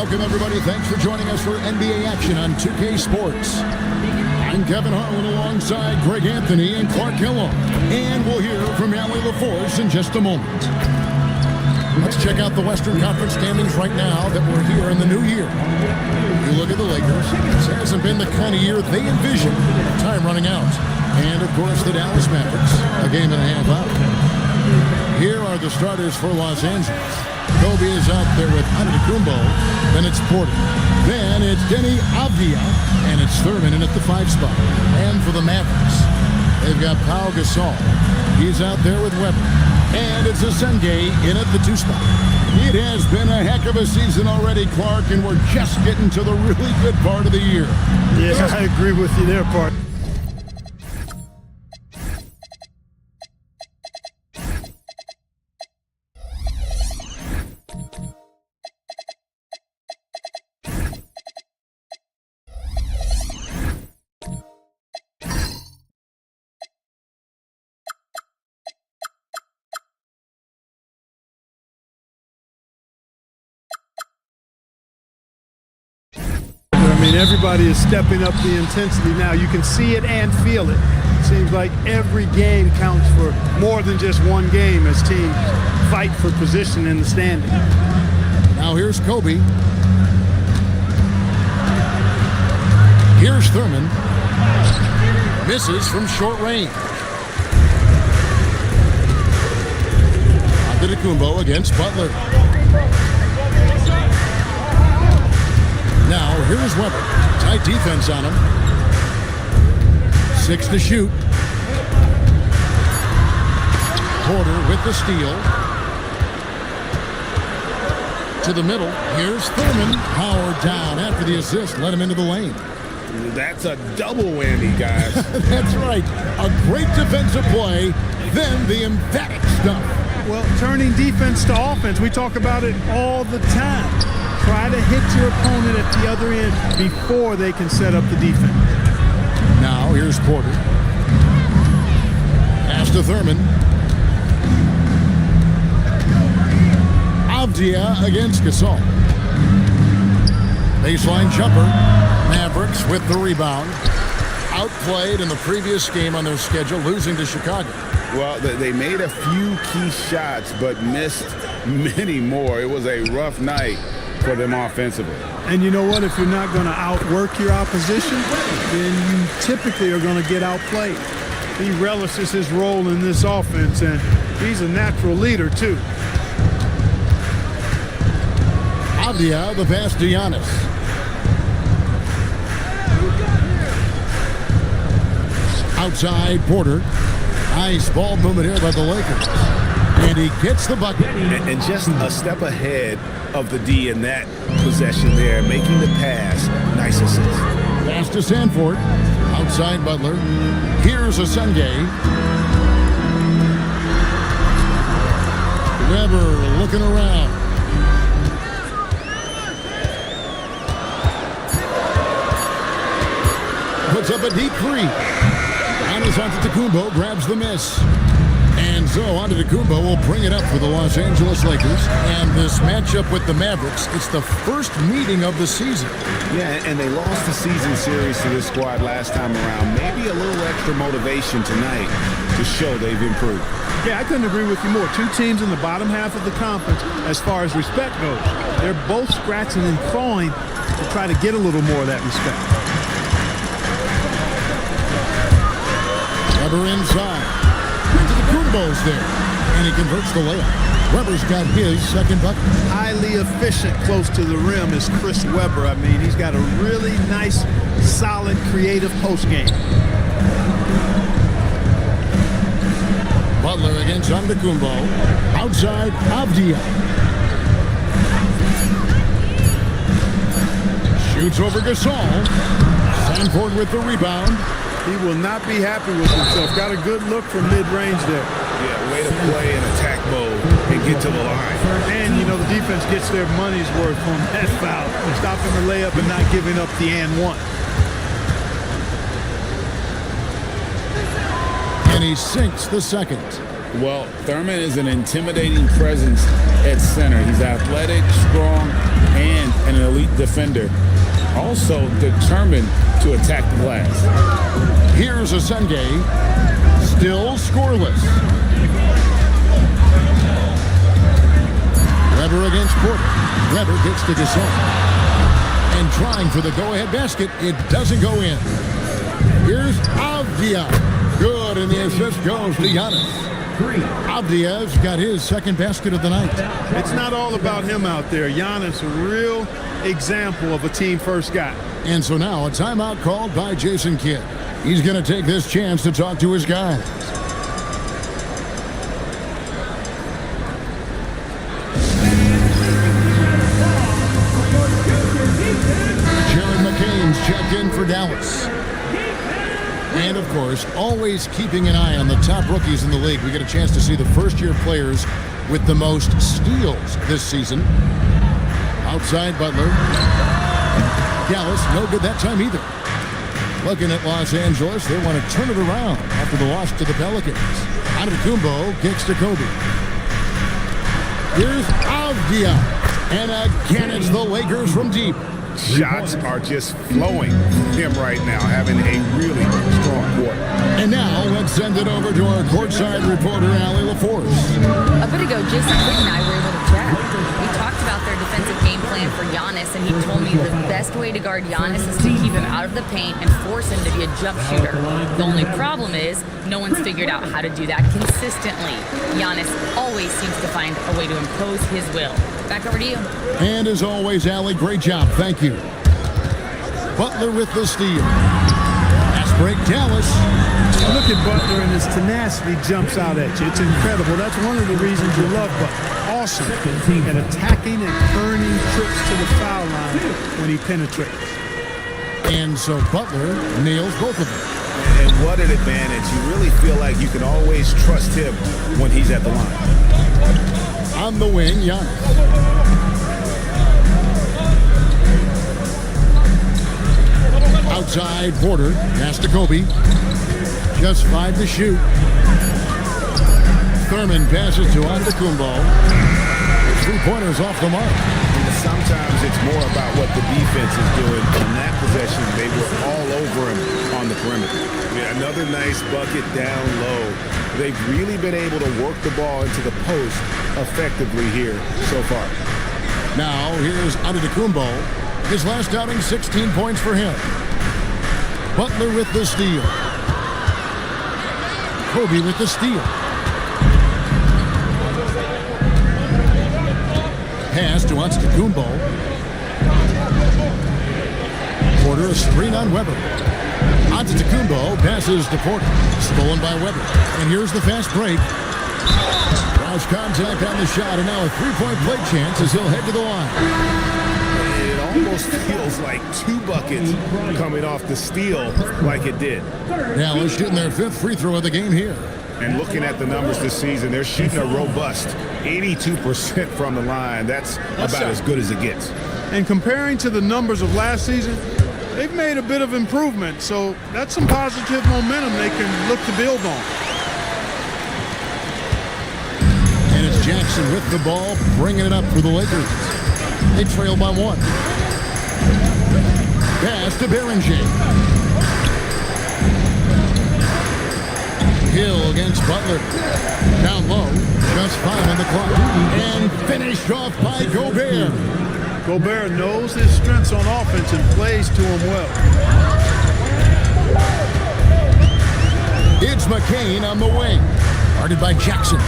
Welcome, everybody. Thanks for joining us for NBA action on 2K Sports. I'm Kevin Harlan alongside Greg Anthony and Clark Kellogg. And we'll hear from LaLVsMavs in just a moment. Let's check out the Western Conference standings right now that we're here in the new year. You look at the Lakers. This hasn't been the kind of year they envisioned. Time running out. And, of course, the Dallas Mavericks, a game and a half out. Here are the starters for Los Angeles. Kobe is out there with Antetokounmpo. Then it's Porter. Then it's Denny Avdia. And it's Thurman in at the 5 spot. And for the Mavericks, they've got Pau Gasol. He's out there with Weber. And it's Asenge in at the 2 spot. It has been a heck of a season already, Clark, and we're just getting to the really good part of the year. Yeah, I agree with you there, Park. I mean, everybody is stepping up the intensity now. You can see it and feel it. It seems like every game counts for more than just one game as teams fight for position in the standing. Now here's Kobe. Here's Thurman. Misses from short range. Antetokounmpo against Butler. Now, here's Weber. Tight defense on him. 6 to shoot. Porter with the steal. To the middle. Here's Thurman. Powered down after the assist. Let him into the lane. That's a double whammy, guys. That's right. A great defensive play. Then the emphatic stuff. Well, turning defense to offense, we talk about it all the time. Try to hit your opponent at the other end before they can set up the defense. Now, here's Porter. Pass to Thurman. Avdia against Gasol. Baseline jumper. Mavericks with the rebound. Outplayed in the previous game on their schedule, losing to Chicago. Well, they made a few key shots, but missed many more. It was a rough night for them offensively. And you know what? If you're not going to outwork your opposition, then you typically are going to get outplayed. He relishes his role in this offense, and he's a natural leader, too. Avdia, the pass to Giannis. Outside, Porter. Nice ball movement here by the Lakers. And he gets the bucket. And just a step ahead of the D in that possession there, making the pass. Nice assist. Pass to Sanford. Outside Butler. Here's Asenge. Weber looking around. Puts up a deep three. Giannis Antetokounmpo grabs the miss. And so Antetokounmpo will bring it up for the Los Angeles Lakers. And this matchup with the Mavericks, it's the first meeting of the season. Yeah, and they lost the season series to this squad last time around. Maybe a little extra motivation tonight to show they've improved. Yeah, I couldn't agree with you more. Two teams in the bottom half of the conference as far as respect goes. They're both scratching and clawing to try to get a little more of that respect. Weber inside. Antetokounmpo's there. And he converts the layup. Weber's got his second bucket. Highly efficient close to the rim is Chris Webber. I mean, he's got a really nice, solid, creative post game. Butler against Antetokounmpo. Outside, Avdia. Shoots over Gasol. Sanford with the rebound. He will not be happy with himself. Got a good look from mid-range there. Yeah, way to play in attack mode and get to the line. And, you know, the defense gets their money's worth on that foul. Stopping the layup and not giving up the and one. And he sinks the second. Well, Thurman is an intimidating presence at center. He's athletic, strong, and an elite defender, also determined to attack the glass. Here's a Senge, still scoreless. Weber against Porter. Weber gets to Gasol. And trying for the go-ahead basket, it doesn't go in. Here's Avdia. Good, and the assist goes to Giannis. Avdia's got his second basket of the night. It's not all about him out there. Giannis, a real example of a team-first guy. And so now a timeout called by Jason Kidd. He's going to take this chance to talk to his guys. Checked in for Dallas. And, of course, always keeping an eye on the top rookies in the league. We get a chance to see the first-year players with the most steals this season. Outside Butler. Dallas, no good that time either. Looking at Los Angeles, they want to turn it around after the loss to the Pelicans. Antetokounmpo kicks to Kobe. Here's Avdia. And again, it's the Lakers from deep. Shots are just flowing from him right now, having a really strong quarter. And now let's send it over to our courtside reporter, LaLVsMavs. A bit ago, Jason Kidd and I were able to chat. We talked about their defensive game plan for Giannis, and he told me the best way to guard Giannis is to keep him out of the paint and force him to be a jump shooter. The only problem is no one's figured out how to do that consistently. Giannis always seems to find a way to impose his will. Back over to you. And as always, Allie, great job. Thank you. Butler with the steal. Pass break, Dallas. Look at Butler, and his tenacity jumps out at you. It's incredible. That's one of the reasons you love Butler. Awesome at attacking and earning trips to the foul line when he penetrates. And so Butler nails both of them. And what an advantage. You really feel like you can always trust him when he's at the line. On the wing, Giannis. Outside, Porter. Pass to Kobe. Just 5 to shoot. Thurman passes to Antetokounmpo. Three-pointers off the mark. Sometimes it's more about what the defense is doing. On that possession, they were all over him on the perimeter. Yeah, another nice bucket down low. They've really been able to work the ball into the post effectively here so far. Now, here's Antetokounmpo. His last outing, 16 points for him. Butler with the steal. Kobe with the steal. Pass to Antetokounmpo. Porter, a screen on Weber. Antetokounmpo passes to Porter. Stolen by Weber. And here's the fast break. Draws contact on the shot, and now a three-point play chance as he'll head to the line. It almost feels like 2 buckets coming off the steal like it did. Dallas shooting their 5th free throw of the game here. And looking at the numbers this season, they're shooting a robust 82% from the line. That's about as good as it gets. And comparing to the numbers of last season, they've made a bit of improvement. So that's some positive momentum they can look to build on. And it's Jackson with the ball, bringing it up for the Lakers. They trail by 1. Pass to Berenger. Hill against Butler. Down low. Just 5 on the clock. And finished off by Gobert. Gobert knows his strengths on offense and plays to him well. It's McCain on the wing. Guarded by Jackson.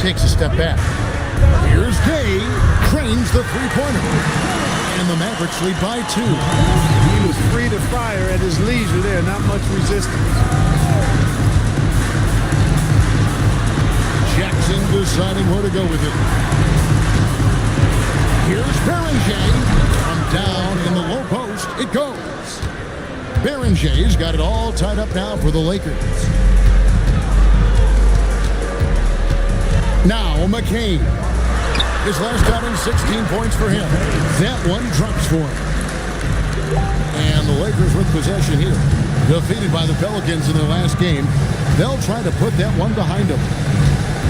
Takes a step back. Here's Day. Trains the three-pointer. And the Mavericks lead by 2. He was free to fire at his leisure there. Not much resistance. Jackson deciding where to go with it. Here's Berenger. From down in the low post, it goes. Berenger's got it all tied up now for the Lakers. Now McCain. His last outing, 16 points for him. That one drops for him. And the Lakers with possession here. Defeated by the Pelicans in their last game. They'll try to put that one behind them.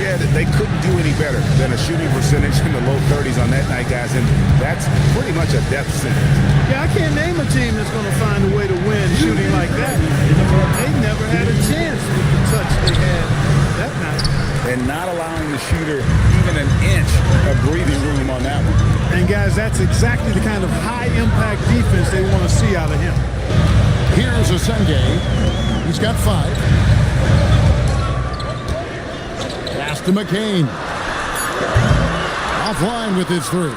Yeah, they couldn't do any better than a shooting percentage in the low 30s on that night, guys, and that's pretty much a death sentence. Yeah, I can't name a team that's going to find a way to win shooting like that. They never had a chance with the touch they had that night. And not allowing the shooter even an inch of breathing room on that one. And, guys, that's exactly the kind of high-impact defense they want to see out of him. Here's Asenge. He's got 5. Pass to McCain. Offline with his 3.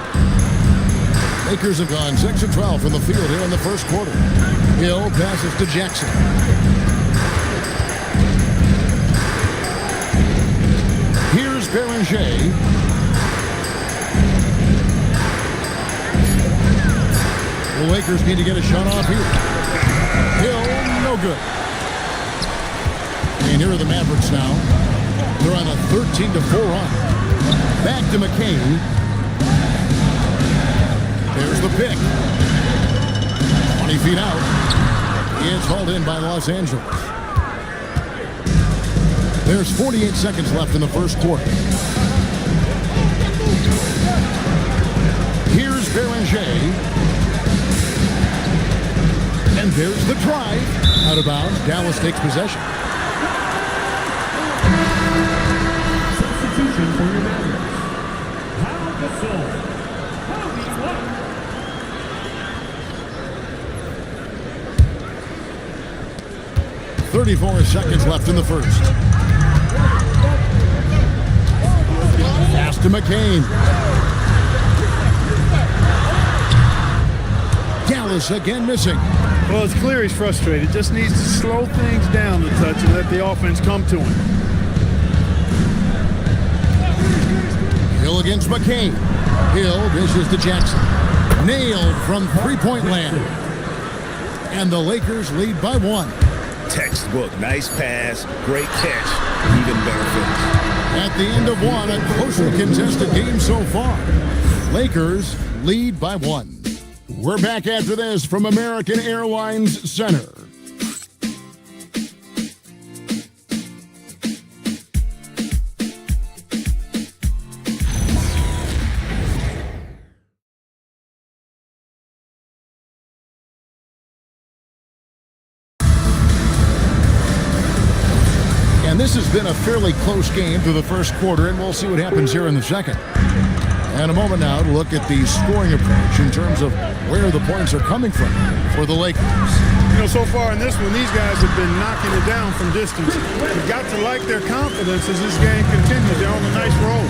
Lakers have gone 6 of 12 from the field here in the first quarter. Hill passes to Jackson. Here's Beringer. The Lakers need to get a shot off here. Hill, no good. And here are the Mavericks now. They're on a 13-4 run. Back to McCain. There's the pick. 20 feet out. It's hauled in by Los Angeles. There's 48 seconds left in the first quarter. Here's Beringer. And there's the drive. Out of bounds. Dallas takes possession. Substitution for your Mavericks. How Gasol. 34 seconds left in the first. Pass to McCain. Dallas again missing. Well, it's clear he's frustrated. Just needs to slow things down a touch and let the offense come to him. Hill against McCain. Hill dishes to Jackson. Nailed from three-point land. And the Lakers lead by 1. Textbook, nice pass, great catch, even better finish. At the end of 1, a closely contested game so far. Lakers lead by 1. We're back after this from American Airlines Center. And this has been a fairly close game through the first quarter, and we'll see what happens here in the second. And a moment now to look at the scoring approach in terms of where the points are coming from for the Lakers. You know, so far in this one, these guys have been knocking it down from distance. You've got to like their confidence as this game continues. They're on a nice roll.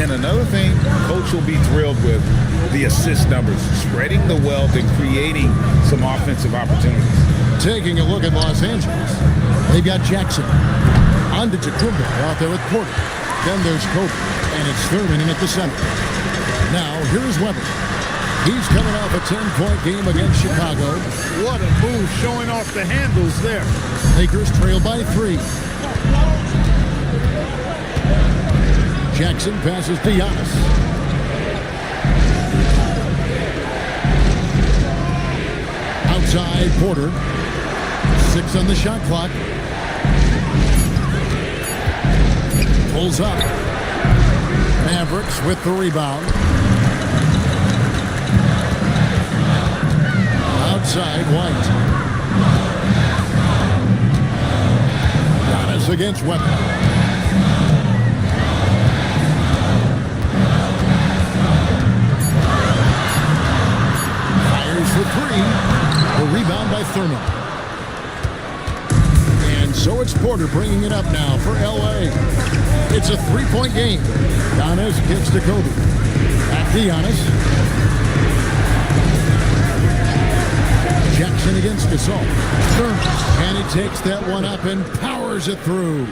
And another thing, Coach will be thrilled with the assist numbers, spreading the wealth and creating some offensive opportunities. Taking a look at Los Angeles, they've got Jackson. On to Jakumbo out there with Porter. Then there's Kobe, and it's Thurman in at the center. Now, here's Weber. He's coming off a 10-point game against Chicago. What a move, showing off the handles there. Lakers trail by 3. Jackson passes to Giannis. Outside, Porter. 6 on the shot clock. Pulls up. Mavericks with the rebound. Outside, White. Giannis against Weber. Fires for 3. The rebound by Thurman. And so it's Porter bringing it up now for L.A. It's a 3-point game. Giannis kicks to Kobe. Back to Giannis. Jackson against Gasol. And he takes that one up and powers it through.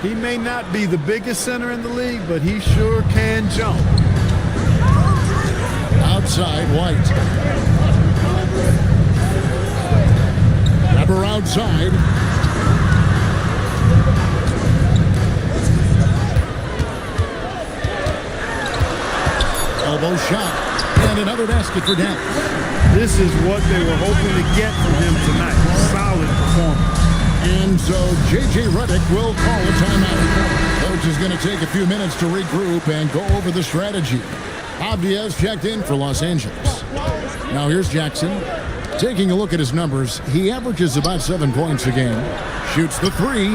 He may not be the biggest center in the league, but he sure can jump. Outside, White. Weber outside. Elbow shot. And another basket for Dallas. This is what they were hoping to get from him tonight. Solid performance. And so J.J. Redick will call a timeout. Coach Coach is going to take a few minutes to regroup and go over the strategy. Avdia's checked in for Los Angeles. Now here's Jackson. Taking a look at his numbers, he averages about 7 points a game. Shoots the 3,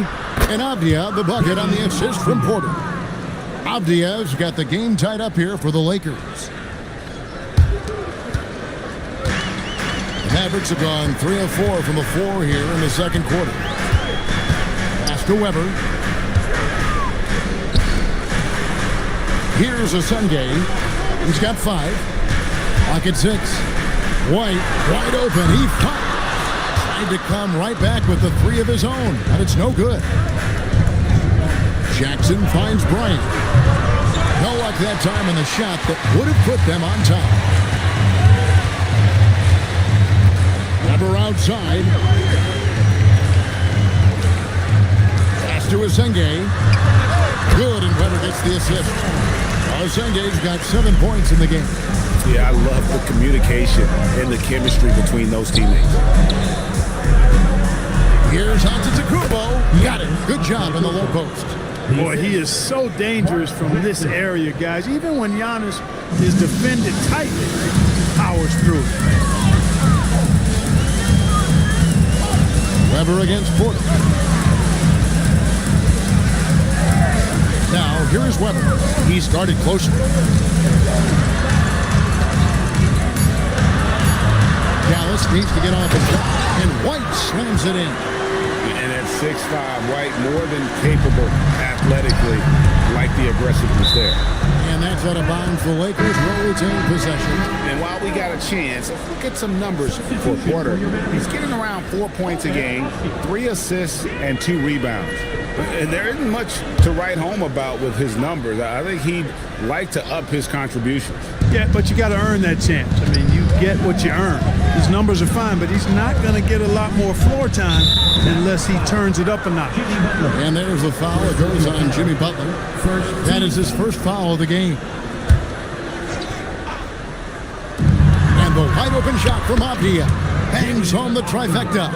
and Avdia the bucket on the assist from Porter. Avdia's got the game tied up here for the Lakers. The Mavericks have gone 3 of 4 from the floor here in the second quarter. Pass to Weber. Here's a Sunday. He's got 5. Pocket 6. White, wide open. He tried to come right back with the 3 of his own, but it's no good. Jackson finds Bryant. No luck that time in the shot that would have put them on top. Weber outside. Pass to Asenge. Good, and Weber gets the assist. Asenge's got 7 points in the game. Yeah, I love the communication and the chemistry between those teammates. Here's Antetokounmpo. Got it. Good job in the low post. Boy, he is so dangerous from this area, guys. Even when Giannis is defended tightly, he powers through. Weber against Porter. Now, here is Weber. He started closer. Dallas needs to get off his shot, and White slams it in. And at 6'5", White more than capable athletically, like the aggressiveness there. And that's out of bounds. The Lakers will retain possession. And while we got a chance, look at some numbers for Porter. He's getting around 4 points a game, 3 assists, and 2 rebounds. And there isn't much to write home about with his numbers. I think he'd like to up his contributions. Yeah, but you got to earn that chance. I mean, you get what you earn. His numbers are fine, but he's not going to get a lot more floor time unless he turns it up a notch. And there's the foul. It goes on Jimmy Butler. That is his first foul of the game. And the wide open shot from Avdia hangs on the trifecta.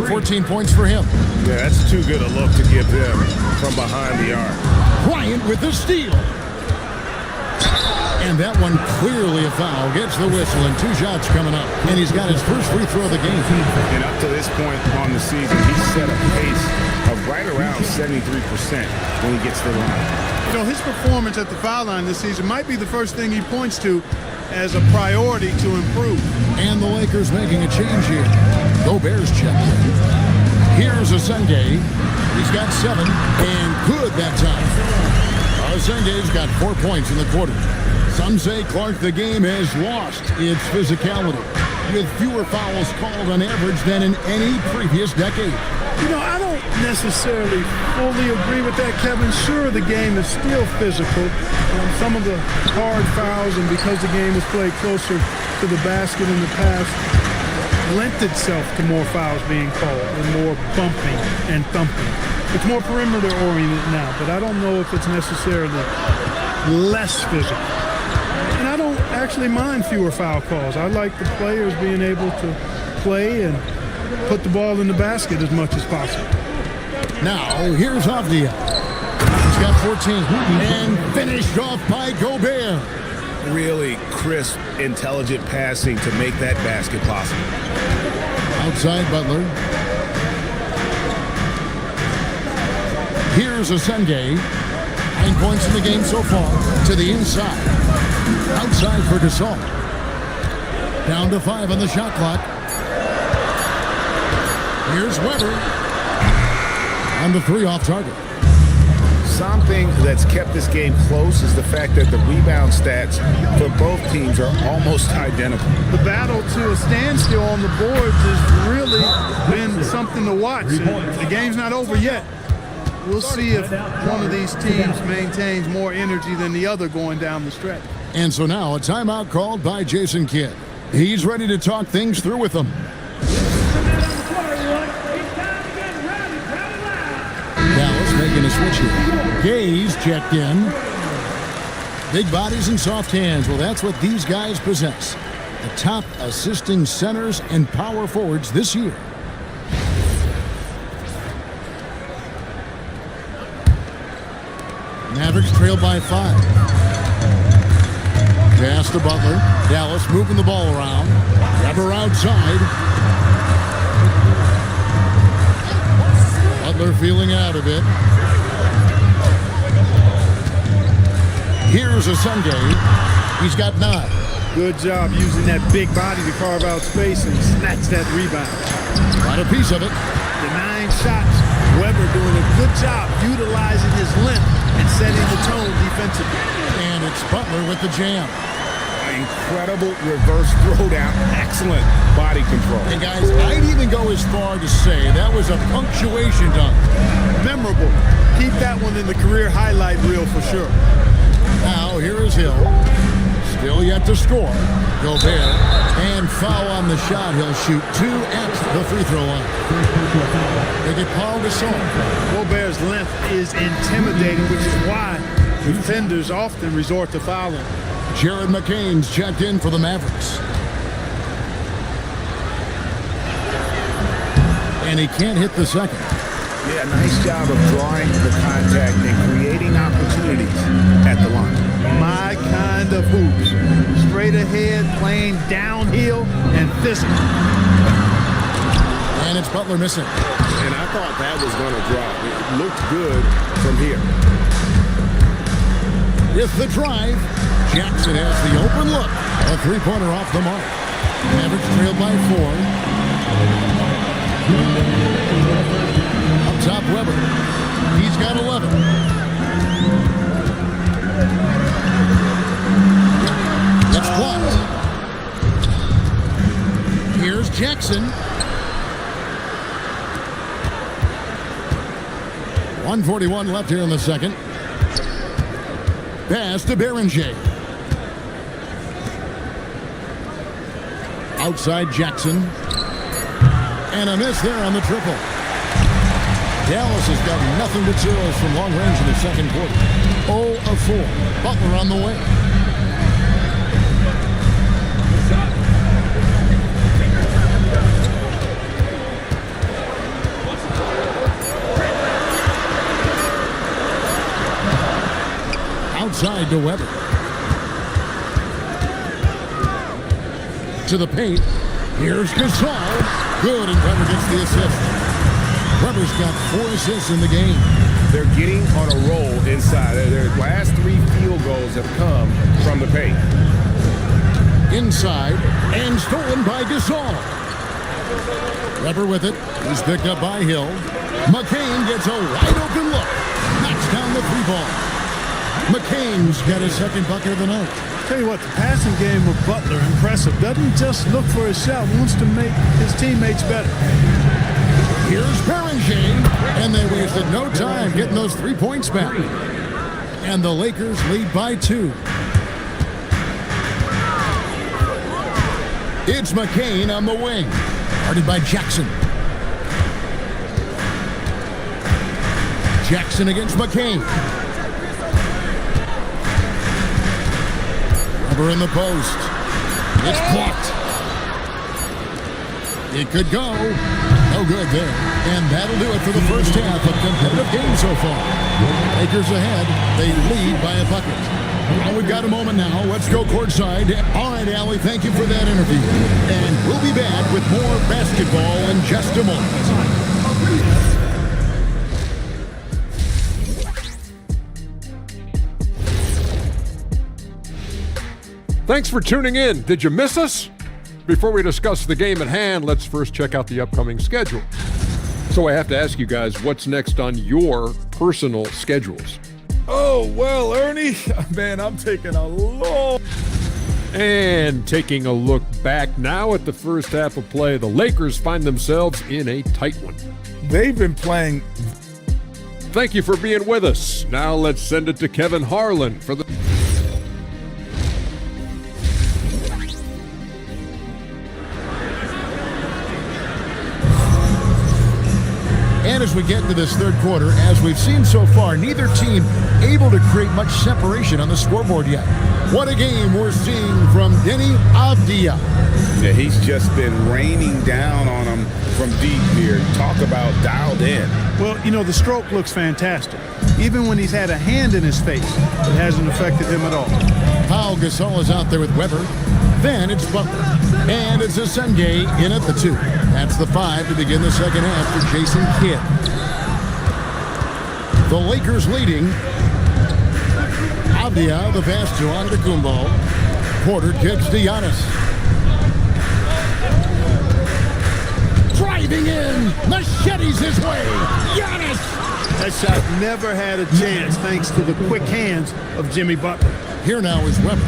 14 points for him. Yeah, that's too good a look to give him from behind the arc. Bryant with the steal. And that one clearly a foul. Gets the whistle and 2 shots coming up. And he's got his first free throw of the game. And up to this point on the season, he's set a pace of right around 73% when he gets to the line. You know, his performance at the foul line this season might be the first thing he points to as a priority to improve. And the Lakers making a change here. Gobert's checked in. Here's Asenge. He's got 7, and good that time. Asenge's got 4 points in the quarter. Some say, Clark, the game has lost its physicality, with fewer fouls called on average than in any previous decade. You know, I don't necessarily fully agree with that, Kevin. Sure, the game is still physical. Some of the hard fouls, and because the game was played closer to the basket in the past, lent itself to more fouls being called and more bumping and thumping. It's more perimeter oriented now, but I don't know if it's necessarily less physical. And I don't actually mind fewer foul calls. I like the players being able to play and put the ball in the basket as much as possible. Now, here's Avdia. He's got 14 and finished off by Gobert. Really crisp, intelligent passing to make that basket possible. Outside Butler. Here's Asenge. 9 points in the game so far. To the inside. Outside for Gasol. Down to 5 on the shot clock. Here's Weber. On the 3 off target. Something that's kept this game close is the fact that the rebound stats for both teams are almost identical. The battle to a standstill on the boards has really been something to watch. The game's not over yet. We'll see if one of these teams maintains more energy than the other going down the stretch. And so now a timeout called by Jason Kidd. He's ready to talk things through with them. Dallas making a switch here. Gaze checked in. Big bodies and soft hands. Well, that's what these guys possess. The top assisting centers and power forwards this year. Mavericks trailed by 5. Pass to Butler. Dallas moving the ball around. Weber outside. Butler feeling out of it. Here's a Sunday. He's got 9. Good job using that big body to carve out space and snatch that rebound. Got a piece of it. Denying shots. Weber doing a good job utilizing his length and setting the tone defensively. And it's Butler with the jam. Incredible reverse throwdown. Excellent body control. And guys, I'd even go as far to say that was a punctuation dunk. Memorable. Keep that one in the career highlight reel for sure. Now here is Hill. Still yet to score. Gobert. And foul on the shot. He'll shoot 2 at the free throw line. They get Paul Gasol. Gobert's length is intimidating, which is why defenders often resort to fouling. Jared McCain's checked in for the Mavericks. And he can't hit the second. Yeah, nice job of drawing the contact and creating opportunities at the line. My kind of hoops. Straight ahead, playing downhill, and physical. And it's Butler missing. And I thought that was going to drop. It looked good from here. With the drive, Jackson has the open look. A three-pointer off the mark. Mavericks trailed by 4. Up top, Weber. He's got 11. It's blocked. Here's Jackson. 1:41 left here in the second. Pass to Berenger. Outside Jackson. And a miss there on the triple. Dallas has got nothing but zeros from long range in the second quarter. 0 of 4. Butler on the way. Outside to Weber. To the paint. Here's Gasol. Good, and Weber gets the assist. Weber's got 4 assists in the game. They're getting on a roll inside. Their last 3 field goals have come from the paint. Inside, and stolen by Gasol. Weber with it. He's picked up by Hill. McCain gets a wide open look. Knocks down the 3-ball. McCain's got his second bucket of the night. Tell you what, the passing game of Butler, impressive. Doesn't just look for a shot, wants to make his teammates better. Here's Berenger, and they wasted no time getting those 3 points back. And the Lakers lead by 2. It's McCain on the wing. Guarded by Jackson. Jackson against McCain. Weber in the post. It's blocked. It could go. No good there. And that'll do it for the first half of competitive game so far. Lakers ahead. They lead by a bucket. Well, we've got a moment now. Let's go courtside. All right, Allie, thank you for that interview. And we'll be back with more basketball in just a moment. Thanks for tuning in. Did you miss us? Before we discuss the game at hand, let's first check out the upcoming schedule. So I have to ask you guys, what's next on your personal schedules? Oh, well, Ernie, man, I'm taking a long... And taking a look back now at the first half of play, the Lakers find themselves in a tight one. They've been playing... Thank you for being with us. Now let's send it to Kevin Harlan for the... And as we get into this third quarter, as we've seen so far, neither team able to create much separation on the scoreboard yet. What a game we're seeing from Denny Avdia. Yeah, he's just been raining down on them from deep here. Talk about dialed in. Well, you know, the stroke looks fantastic. Even when he's had a hand in his face, it hasn't affected him at all. Pau Gasol is out there with Weber. Then it's Butler. And it's Asenge in at the 2. That's the 5 to begin the second half for Jason Kidd. The Lakers leading. Avdia, the pass to Antetokounmpo. Porter kicks to Giannis. Driving in. Machetes his way. Giannis. That shot never had a chance thanks to the quick hands of Jimmy Butler. Here now is Weber.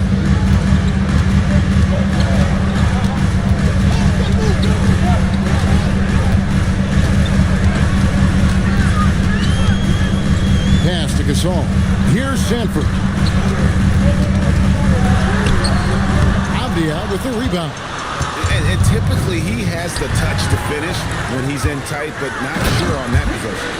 Pass to Gasol. Here's Sanford. Avdia with the rebound. And typically he has the touch to finish when he's in tight, but not sure on that possession.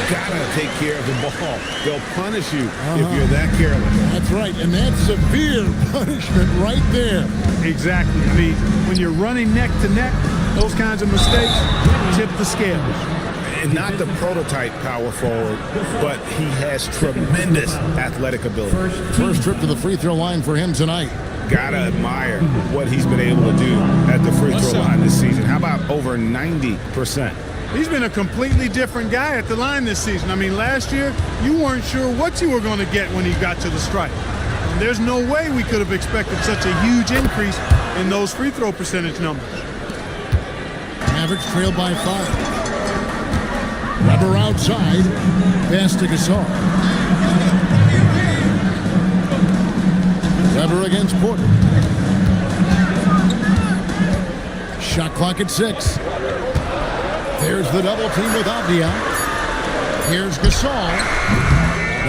Gotta take care of the ball. They'll punish you if you're that careless. That's right, and that's severe punishment right there. Exactly. I mean, when you're running neck to neck, those kinds of mistakes tip the scales. And not the prototype power forward, but he has tremendous athletic ability. First trip to the free throw line for him tonight. Gotta admire what he's been able to do at the free throw line this season. How about over 90%? He's been a completely different guy at the line this season. I mean, last year, you weren't sure what you were going to get when he got to the stripe. And there's no way we could have expected such a huge increase in those free throw percentage numbers. Mavericks trail by 5. Weber outside. Pass to Gasol. Weber against Porter. Shot clock at 6. There's the double team with Avdia. Here's Gasol.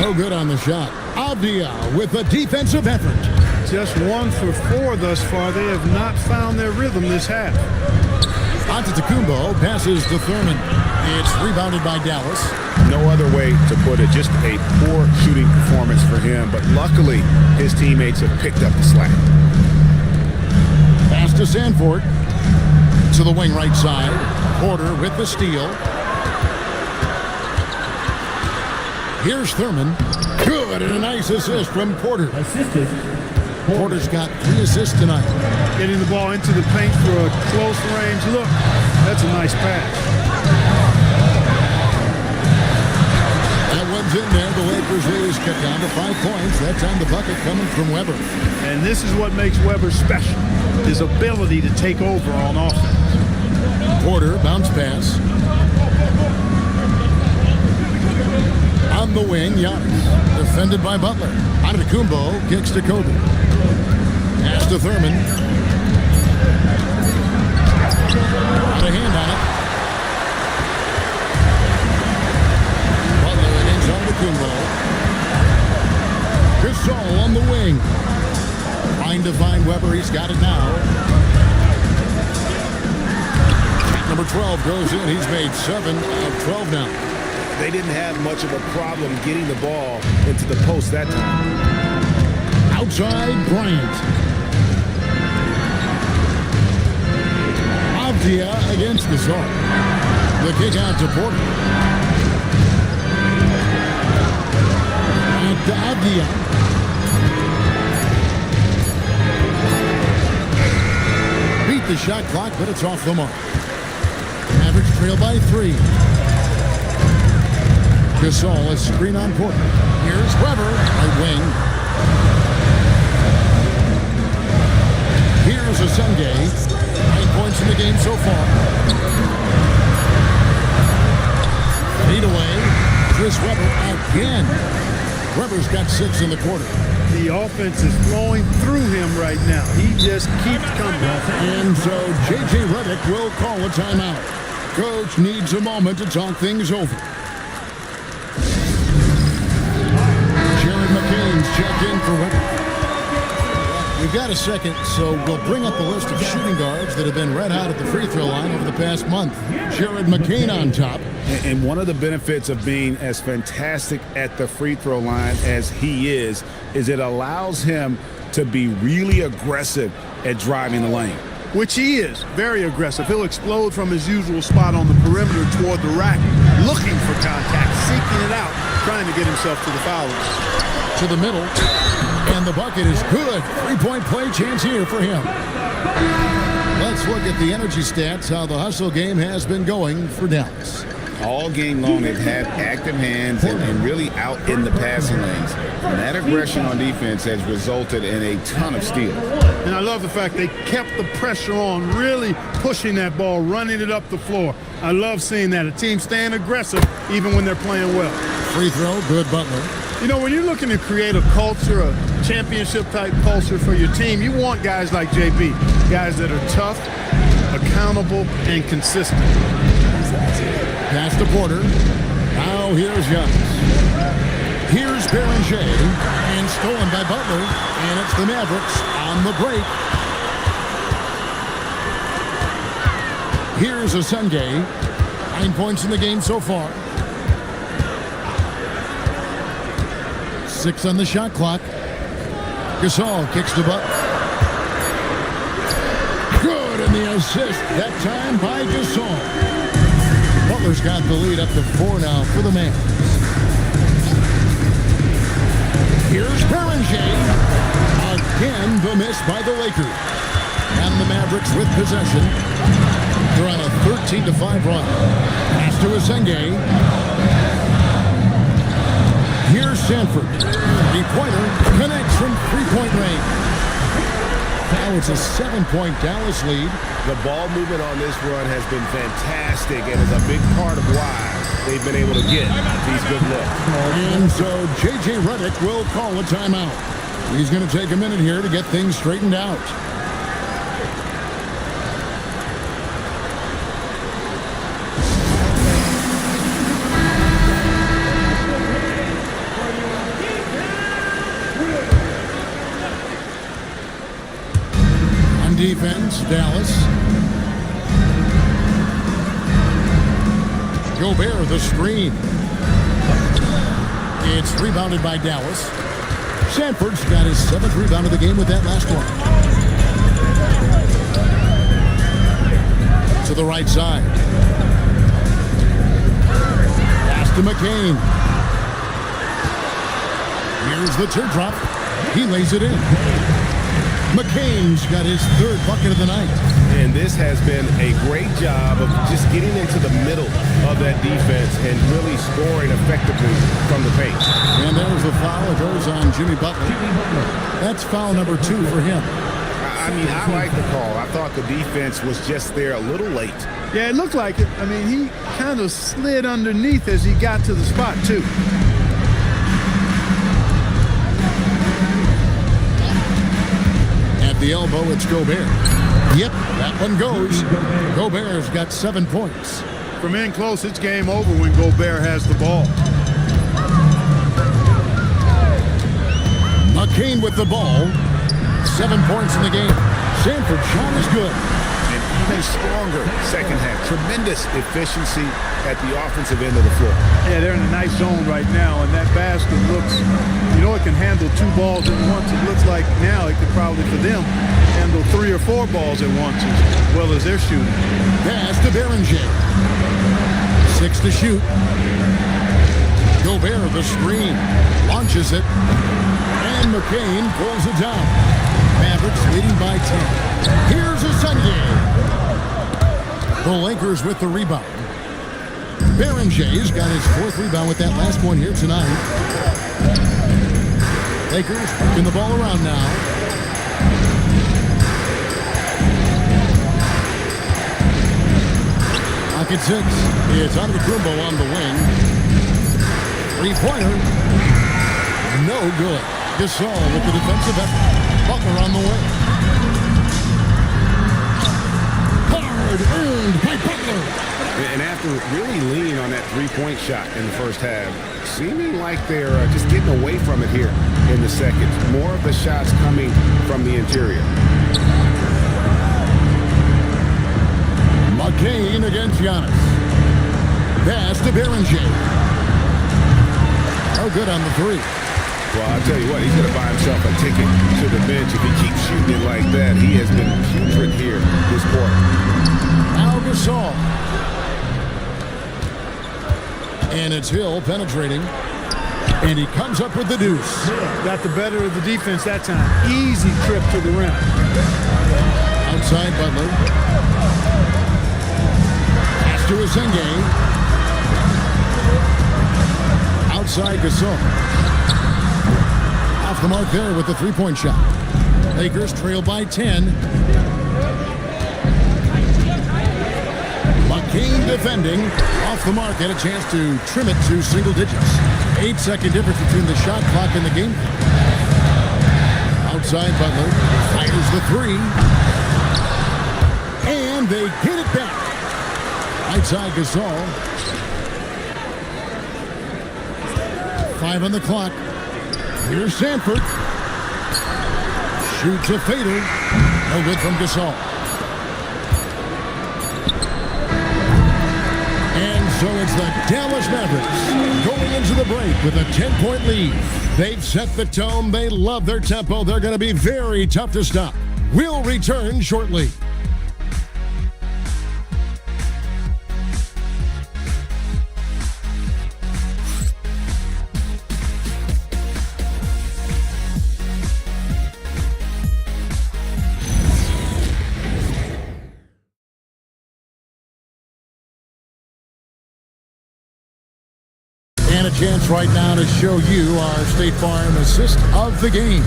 No good on the shot. Avdia with a defensive effort. Just 1 for 4 thus far. They have not found their rhythm this half. Antetokounmpo passes to Thurman. It's rebounded by Dallas. No other way to put it. Just a poor shooting performance for him. But luckily, his teammates have picked up the slack. Pass to Sanford. To the wing right side. Porter with the steal. Here's Thurman. Good, and a nice assist from Porter. Assisted. Porter's got 3 assists tonight. Getting the ball into the paint for a close range look. That's a nice pass. That one's in there. The Lakers lead is cut down to 5 points. That time the bucket coming from Weber. And this is what makes Weber special. His ability to take over on offense. Porter, bounce pass. On the wing, Giannis. Defended by Butler. Antetokounmpo kicks to Kobe. Pass to Thurman. Got a hand on it. Butler against Antetokounmpo. Gasol on the wing. Trying to find Weber. He's got it now. Number 12 goes in. He's made 7 of 12 now. They didn't have much of a problem getting the ball into the post that time. Outside, Bryant. Avdia against Gasol. The kick out to Porter. Out to Avdia. Beat the shot clock, but it's off the mark. Mavericks trail by 3. Gasol, a screen on Porter. Here's Weber, right wing. Here's Asenge. 9 points in the game so far. Lead away. Chris Weber again. Weber's got 6 in the quarter. The offense is flowing through him right now. He just keeps coming. And so J.J. Redick will call a timeout. Coach needs a moment to talk things over. Check in for Weber. We've got a second, so we'll bring up a list of shooting guards that have been red hot at the free throw line over the past month. Jared McCain on top. And one of the benefits of being as fantastic at the free throw line as he is it allows him to be really aggressive at driving the lane. which he is, very aggressive. He'll explode from his usual spot on the perimeter toward the rack, looking for contact, seeking it out, trying to get himself to the foul line. To the middle, and the bucket is good. Three-point play chance here for him. Let's look at the energy stats, how the hustle game has been going for Dallas. All game long, they've had active hands and really out in the passing lanes. And that aggression on defense has resulted in a ton of steals. And I love the fact they kept the pressure on, really pushing that ball, running it up the floor. I love seeing that. A team staying aggressive even when they're playing well. Free throw, good Butler. You know, when you're looking to create a culture, a championship-type culture for your team, you want guys like JB, guys that are tough, accountable, and consistent. Pass to Porter. Now here's Giannis. Here's Beringer, and stolen by Butler, and it's the Mavericks on the break. Here's Asenge. 9 points in the game so far. 6 on the shot clock. Gasol kicks to Butler. Good, and the assist that time by Gasol. Butler's got the lead up to 4 now for the Mavs. Here's Beringer. Again, the miss by the Lakers. And the Mavericks with possession. They're on a 13-5 run. Pass to Asenge. Here's Sanford. Three-pointer connects from three-point range. Now it's a 7-point Dallas lead. The ball movement on this run has been fantastic and is a big part of why they've been able to get these good looks. And so J.J. Redick will call a timeout. He's going to take a minute here to get things straightened out. On defense, Dallas. Gobert, the screen. It's rebounded by Dallas. Sanford's got his 7th rebound of the game with that last one. To the right side. Pass to McCain. Here's the teardrop. He lays it in. McCain's got his 3rd bucket of the night. And this has been a great job of just getting into the middle of that defense and really scoring effectively from the paint. And there's the foul. It goes on Jimmy Butler. That's foul number 2 for him. I mean, I like the call. I thought the defense was just there a little late. Yeah, it looked like it. I mean, he kind of slid underneath as he got to the spot, too. At the elbow, it's Gobert. Yep, that one goes. Gobert's got 7 points. From in close, it's game over when Gobert has the ball. McCain with the ball. 7 points in the game. Sanford's shot is good. And even stronger second half. Tremendous efficiency at the offensive end of the floor. Yeah, they're in a nice zone right now, and that basket looks, you know, it can handle 2 balls at once. It looks like now it could probably, for them, handle 3 or 4 balls at once as well as they're shooting. Pass to Beringer. 6 to shoot. Gobert, the screen, launches it, and McCain pulls it down. Mavericks leading by 10. Here's Asenge. The Lakers with the rebound. Berenger's got his 4th rebound with that last one here tonight. Lakers working the ball around now. Pocket 6. It's Antetokounmpo on the wing. Three-pointer. No good. Gasol with the defensive effort. Butler on the way. Hard earned by Butler. And after really leaning on that three-point shot in the first half, seeming like they're just getting away from it here in the second. More of the shots coming from the interior. McCain against Giannis. Pass to Beringer. Oh, good on the 3. Well, I'll tell you what, he's going to buy himself a ticket to the bench if he keeps shooting it like that. He has been putrid here this quarter. Now Gasol. And it's Hill penetrating. And he comes up with the deuce. Got the better of the defense that time. Easy trip to the rim. Outside Butler. Pass to Azenge. Outside Gasol. Off the mark there with the three-point shot. Lakers trail by 10. McCain defending. Off the mark and a chance to trim it to single digits. 8-second difference between the shot clock and the game. Outside Butler. Fires the three. And they get it back. Outside Gasol. 5 on the clock. Here's Sanford. Shoots a fader. No good from Gasol. And so it's the Dallas Mavericks going into the break with a 10-point lead. They've set the tone. They love their tempo. They're going to be very tough to stop. We'll return shortly. And a chance right now to show you our State Farm assist of the game.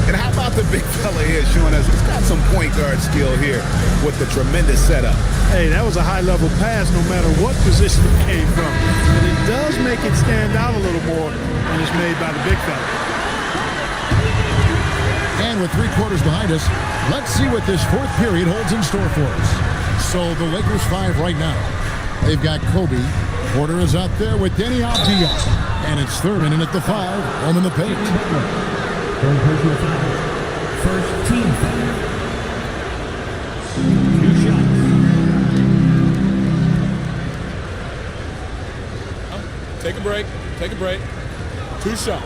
And how about the big fella here showing us he's got some point guard skill here with the tremendous setup. Hey, that was a high-level pass no matter what position it came from. And it does make it stand out a little more when it's made by the big fella. And with 3 quarters behind us, let's see what this fourth period holds in store for us. So the Lakers 5 right now. They've got Kobe. Porter is out there with Denny Avdia. And it's Thurman in at the 5, home in the paint. First team foul. 2 shots. Take a break. Take a break. 2 shots.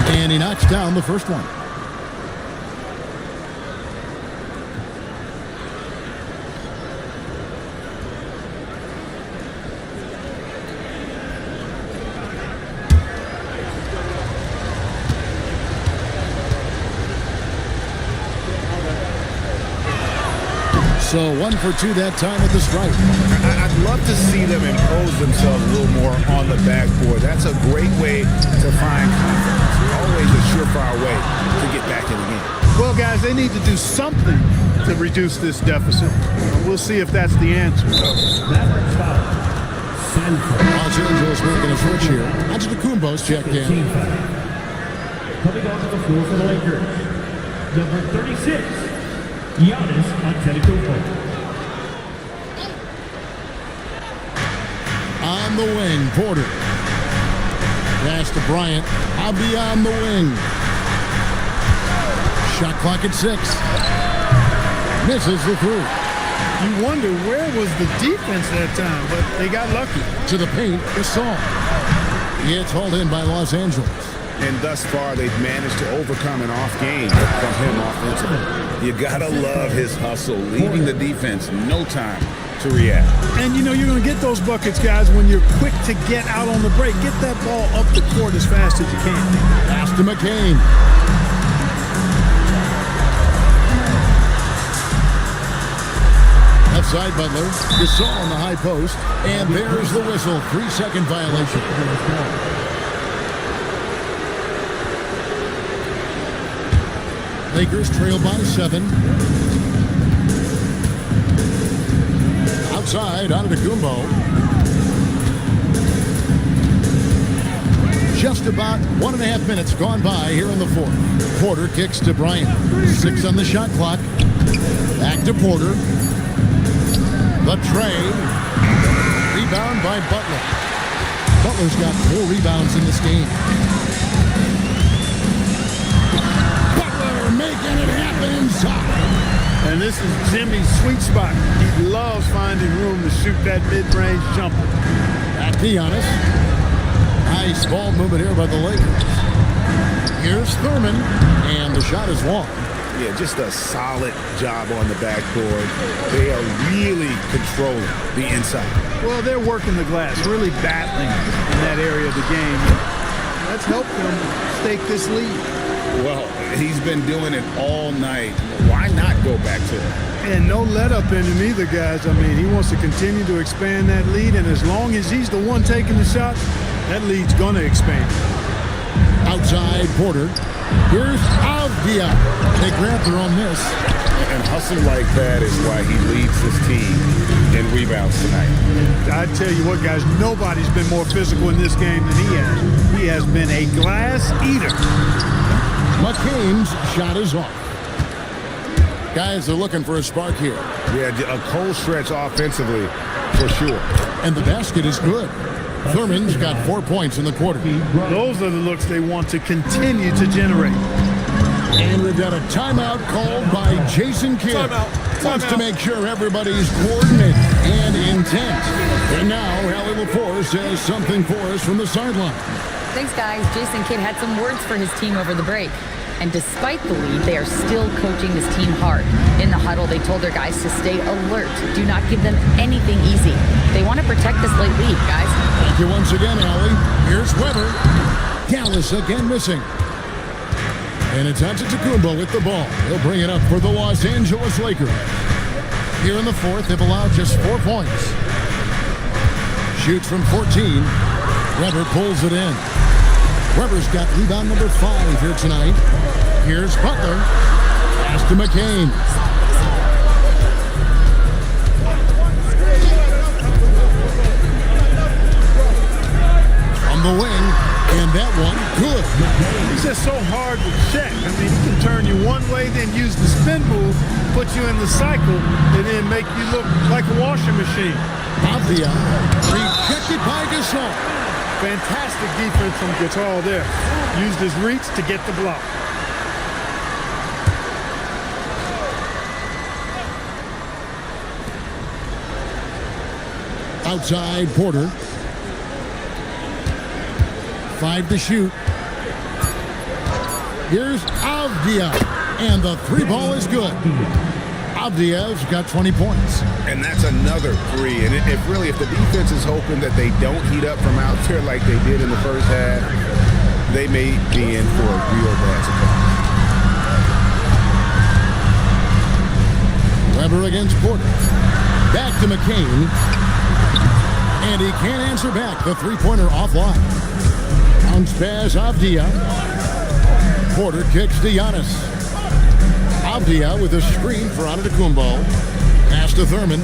And he knocks down the first one. So 1 for 2 that time at the stripe. I'd love to see them impose themselves a little more on the backboard. That's a great way to find confidence. Always a surefire way to get back in the game. Well, guys, they need to do something to reduce this deficit. We'll see if that's the answer. Mavericks foul. Sanford. Los Angeles making a switch here. Antetokounmpo's checked in. Team foul. Coming onto the floor for the Lakers. Number 36. Giannis Antetokounmpo. On the wing, Porter. Pass to Bryant. I'll be on the wing. Shot clock at 6. Misses the 3. You wonder where was the defense that time, but they got lucky. To the paint, Gasol. It's hauled in by Los Angeles. And thus far, they've managed to overcome an off game from him offensively. You gotta love his hustle, leaving the defense no time to react. And you know you're going to get those buckets, guys, when you're quick to get out on the break. Get that ball up the court as fast as you can. Pass to McCain. Left side Butler. Gasol on the high post. And there's the whistle. 3-second violation. Lakers trail by 7. Outside, Antetokounmpo. Just about 1.5 minutes gone by here in the fourth. Porter kicks to Bryant. 6 on the shot clock. Back to Porter. The tray. Rebound by Butler. Butler's got 4 rebounds in this game. Butler making it happen. inside. And this is Jimmy's sweet spot. He loves finding room to shoot that mid-range jumper. Back to Giannis. Nice ball movement here by the Lakers. Here's Thurman, and the shot is long. Yeah, just a solid job on the backboard. They are really controlling the inside. Well, they're working the glass, really battling in that area of the game. That's helped them stake this lead. Well, he's been doing it all night. Why not go back to it? And no let up in him either, guys. I mean, he wants to continue to expand that lead, and as long as he's the one taking the shots, that lead's going to expand. Outside Porter. Here's Avdia. They grabbed her on this. And hustle like that is why he leads his team in rebounds tonight. I tell you what, guys, nobody's been more physical in this game than he has. He has been a glass eater. McCain's shot is off. Guys are looking for a spark here. Yeah, a cold stretch offensively for sure. And the basket is good. Thurman's got 4 points in the quarter. Those are the looks they want to continue to generate. And we've got a timeout called by Jason Kidd. Wants to make sure everybody's coordinated and intent. And now, LaLVsMavs says something for us from the sideline. Thanks, guys. Jason Kidd had some words for his team over the break. And despite the lead, they are still coaching this team hard. In the huddle, they told their guys to stay alert. Do not give them anything easy. They want to protect this late lead, guys. Thank you once again, Allie. Here's Weber. Dallas again missing. And it's Antetokounmpo with the ball. He'll bring it up for the Los Angeles Lakers. Here in the fourth, they've allowed just 4 points. Shoots from 14. Weber pulls it in. Weber's got rebound number 5 here tonight. Here's Butler. Pass to McCain. On the wing, and that one, good. He's just so hard to check. I mean, he can turn you one way, then use the spin move, put you in the cycle, and then make you look like a washing machine. Avdia rejected by Gasol. Fantastic defense from Gasol there. Used his reach to get the block. Outside Porter. 5 to shoot. Here's Avdia. And the 3 ball is good. Avdia's got 20 points. And that's another 3. And if the defense is hoping that they don't heat up from out there like they did in the first half, they may be in for a real bad surprise. Weber against Porter. Back to McCain. And he can't answer back. The 3-pointer offline. Bounce pass, Avdia. Porter kicks to Giannis. Avdia with a screen for Antetokounmpo. Pass to Thurman.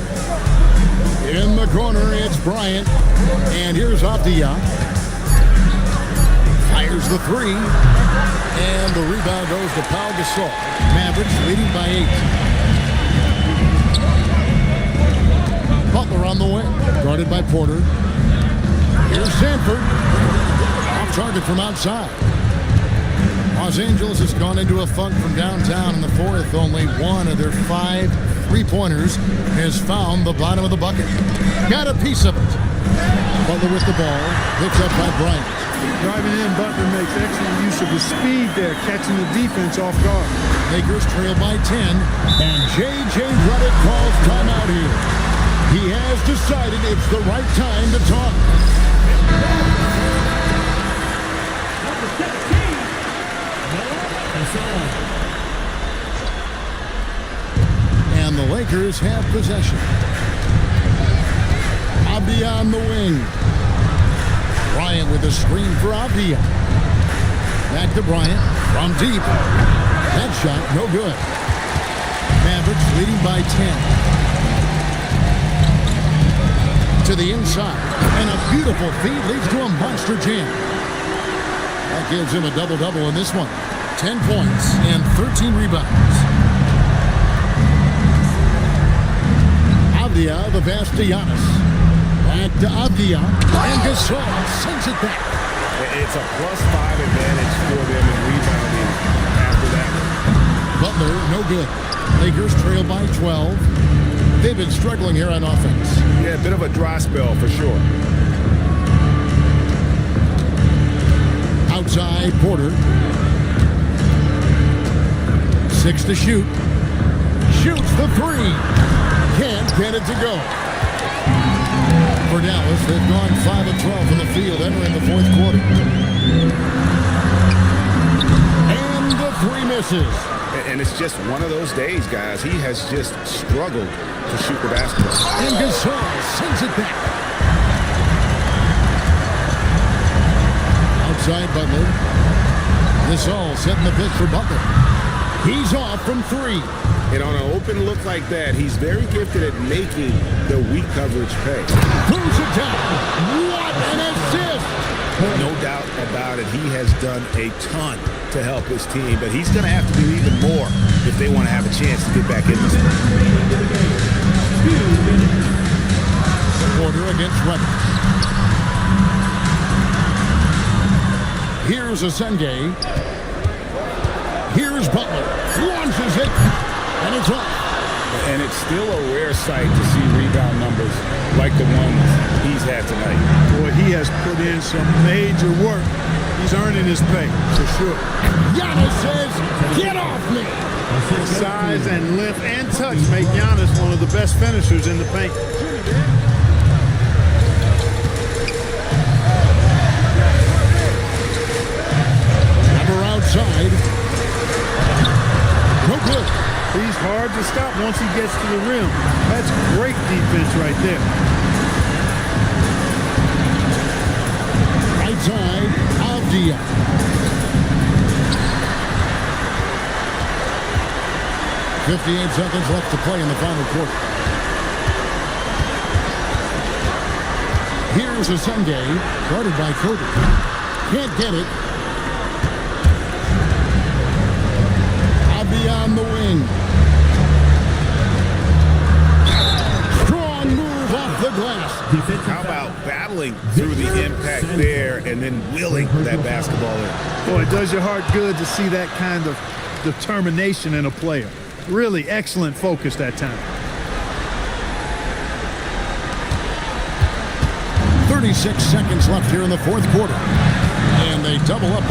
In the corner, it's Bryant. And here's Avdia. Fires the 3. And the rebound goes to Pau Gasol. Mavericks leading by 8. Butler on the wing. Guarded by Porter. Here's Sanford. Off target from outside. Los Angeles has gone into a funk from downtown in the fourth. Only one of their 5 3-pointers has found the bottom of the bucket. Got a piece of it. Butler with the ball. Picked up by Bryant. Driving in, Butler makes excellent use of his speed there, catching the defense off guard. Lakers trail by 10. And J.J. Redick calls timeout here. He has decided it's the right time to talk. And the Lakers have possession. Avdia on the wing. Bryant with a screen for Avdia. Back to Bryant from deep. That shot, no good. Mavericks leading by 10. To the inside. And a beautiful feed leads to a monster jam. That gives him a double-double in this one. 10 points and 13 rebounds. Avdia, the pass to Giannis. Back to Avdia. And Gasol sends it back. It's a +5 advantage for them in rebounding after that. Butler, no good. Lakers trail by 12. They've been struggling here on offense. Yeah, a bit of a dry spell for sure. Outside, Porter. 6 to shoot. Shoots the 3. Can't get it to go. For Dallas, they've gone 5 of 12 from the field entering the fourth quarter. And the 3 misses. And it's just one of those days, guys. He has just struggled to shoot the basketball. And Gasol sends it back. Outside Butler. Gasol setting the pitch for Butler. He's off from 3. And on an open look like that, he's very gifted at making the weak coverage pay. Throws it down. What an assist! No doubt about it. He has done a ton to help his team, but he's going to have to do even more if they want to have a chance to get back in this one. Porter against Webber. Here's Asenge. Here's Butler. Launches it. And it's off. And it's still a rare sight to see rebound numbers like the ones he's had tonight. Boy, he has put in some major work. He's earning his pay, for sure. Giannis says, get off me. Size and length and touch make Giannis one of the best finishers in the paint. Number outside. No good. He's hard to stop once he gets to the rim. That's great defense right there. Right side, Avdia. .58 seconds left to play in the final quarter. Here's Asenge, guarded by Kobe. Can't get it. Avdia on the wing. Strong move off the glass. How about battling through the impact there and then willing that basketball in? Boy, it does your heart good to see that kind of determination in a player. Really excellent focus that time. 36 seconds left here in the fourth quarter. And they double up.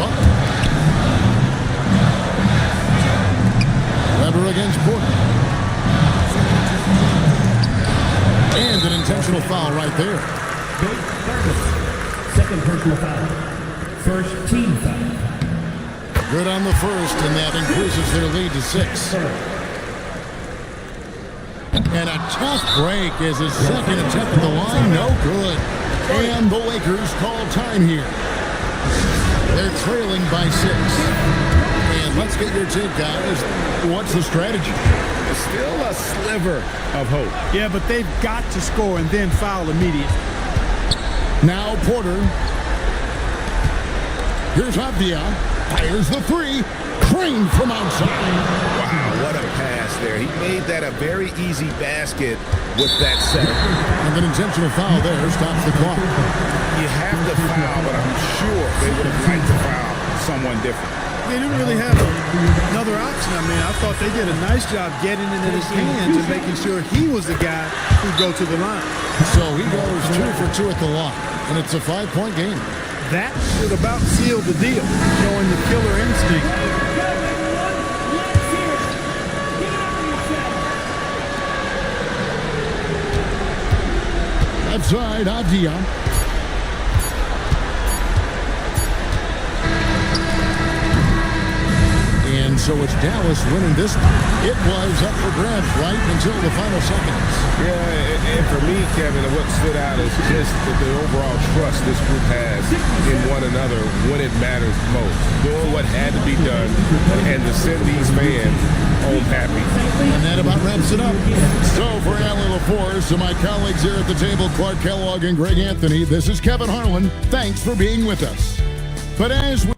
Webber against Porter. And an intentional foul right there. Second personal foul. First team foul. Good on the first, and that increases their lead to 6. And a tough break as his second attempt at the line. No good. And the Lakers call time here. They're trailing by 6. And let's get your take, guys. What's the strategy? Still a sliver of hope. Yeah, but they've got to score and then foul immediately. Now Porter. Here's Avdia. Fires the 3. Trained from outside. Wow, what a pass there. He made that a very easy basket with that setup. And an intentional foul there stops the clock. You have to foul, but I'm sure they would have liked to foul someone different. They didn't really have another option. I mean, I thought they did a nice job getting it in his hands and making sure he was the guy who'd go to the line. So he goes 2 for 2 at the line, and it's a 5-point game. That should about seal the deal, showing the killer instinct. Left side, Avdia. And so it's Dallas winning this one. It was up for grabs right until the final seconds. Yeah, and for me, Kevin, what stood out is just the overall trust this group has in one another when it matters most. Doing what had to be done and to send these fans home happy. And that about wraps it up. So for Allie LaForce and my colleagues here at the table, Clark Kellogg and Greg Anthony, this is Kevin Harlan. Thanks for being with us. But as we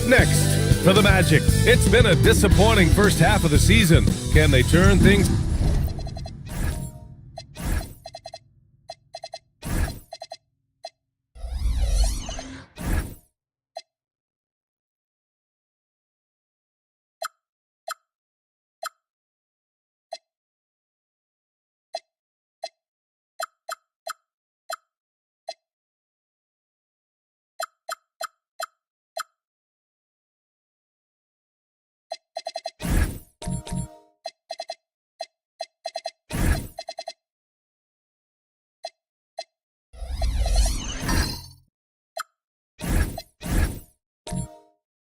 Next, for the Magic, it's been a disappointing first half of the season. Can they turn things?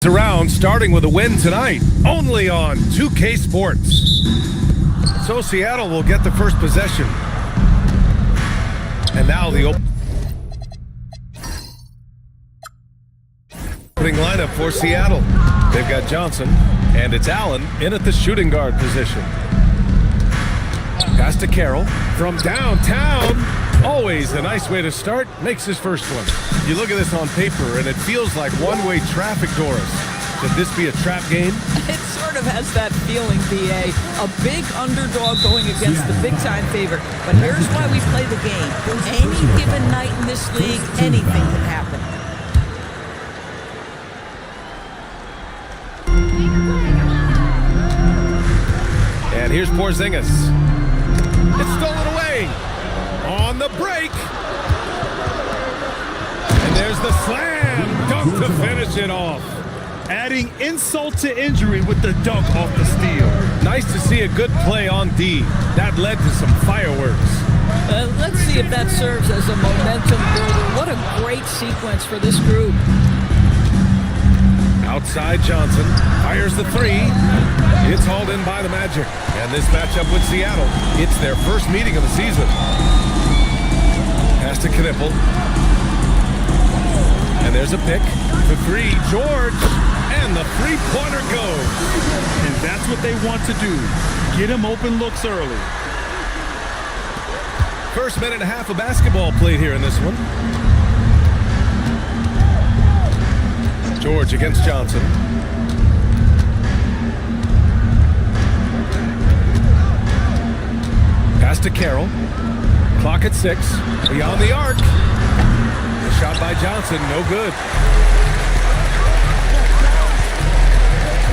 Around, starting with a win tonight, only on 2K Sports. So Seattle will get the first possession. And now the opening lineup for Seattle. They've got Johnson, and it's Allen in at the shooting guard position. Pass to Carroll from downtown. Always a nice way to start. Makes his first one. You look at this on paper, and it feels like one-way traffic, Doris. Could this be a trap game? It sort of has that feeling, BA. A big underdog going against the big-time favorite. But here's why we play the game. Any given night in this league, anything can happen. And here's Porzingis. It's stolen away. On the break. And there's the slam dunk to finish it off. Adding insult to injury with the dunk off the steal. Nice to see a good play on D. That led to some fireworks. Let's see if that serves as a momentum builder. What a great sequence for this group. Outside Johnson fires the three. It's hauled in by the Magic. And this matchup with Seattle, it's their first meeting of the season. Pass to Knipple. And there's a pick for three. George. And the three-pointer goes. And that's what they want to do. Get him open looks early. First minute and a half of basketball played here in this one. George against Johnson. Pass to Carroll. Clock at 6. Beyond the arc. The shot by Johnson, no good.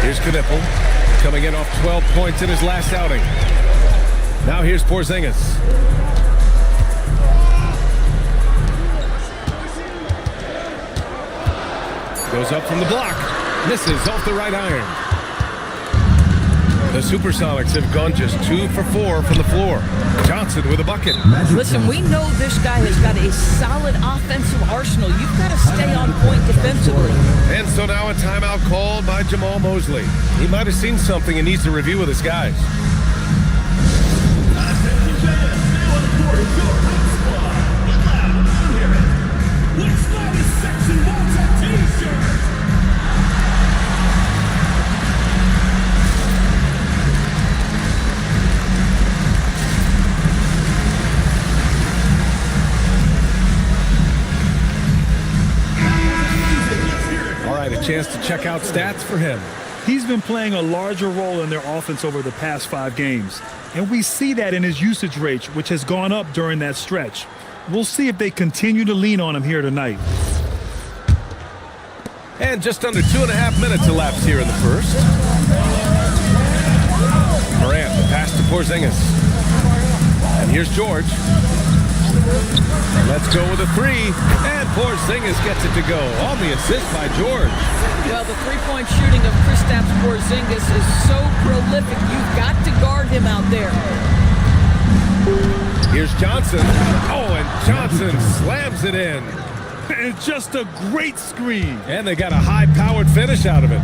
Here's Knipple, coming in off 12 points in his last outing. Now here's Porzingis. Goes up from the block. Misses off the right iron. The Supersonics have gone just 2 for 4 from the floor. Johnson with a bucket. Listen, we know this guy has got a solid offensive arsenal. You've got to stay on point defensively. And so now a timeout called by Jamal Mosley. He might have seen something and needs to review with his guys. Chance to check out stats for him. He's been playing a larger role in their offense over the past 5 games. And we see that in his usage rate, which has gone up during that stretch. We'll see if they continue to lean on him here tonight. And just under 2.5 minutes elapsed here in the first. Morant, the pass to Porzingis. And here's George. Let's go with a 3. And Porzingis gets it to go on the assist by George. Well, the three-point shooting of Kristaps Porzingis is so prolific. You've got to guard him out there. Here's Johnson. Oh, and Johnson slams it in. And just a great screen. And they got a high-powered finish out of it.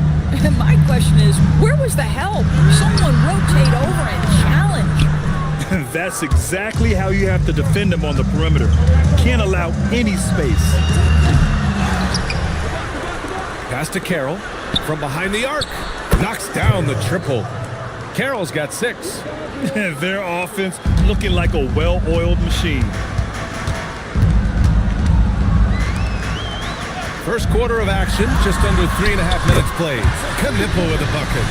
My question is, where was the help? Someone rotate over and challenge. That's exactly how you have to defend him on the perimeter. Can't allow any space. Pass to Carroll from behind the arc. Knocks down the triple. Carroll's got 6. Their offense looking like a well-oiled machine. First quarter of action, just under 3.5 minutes played. Knipple with a bucket.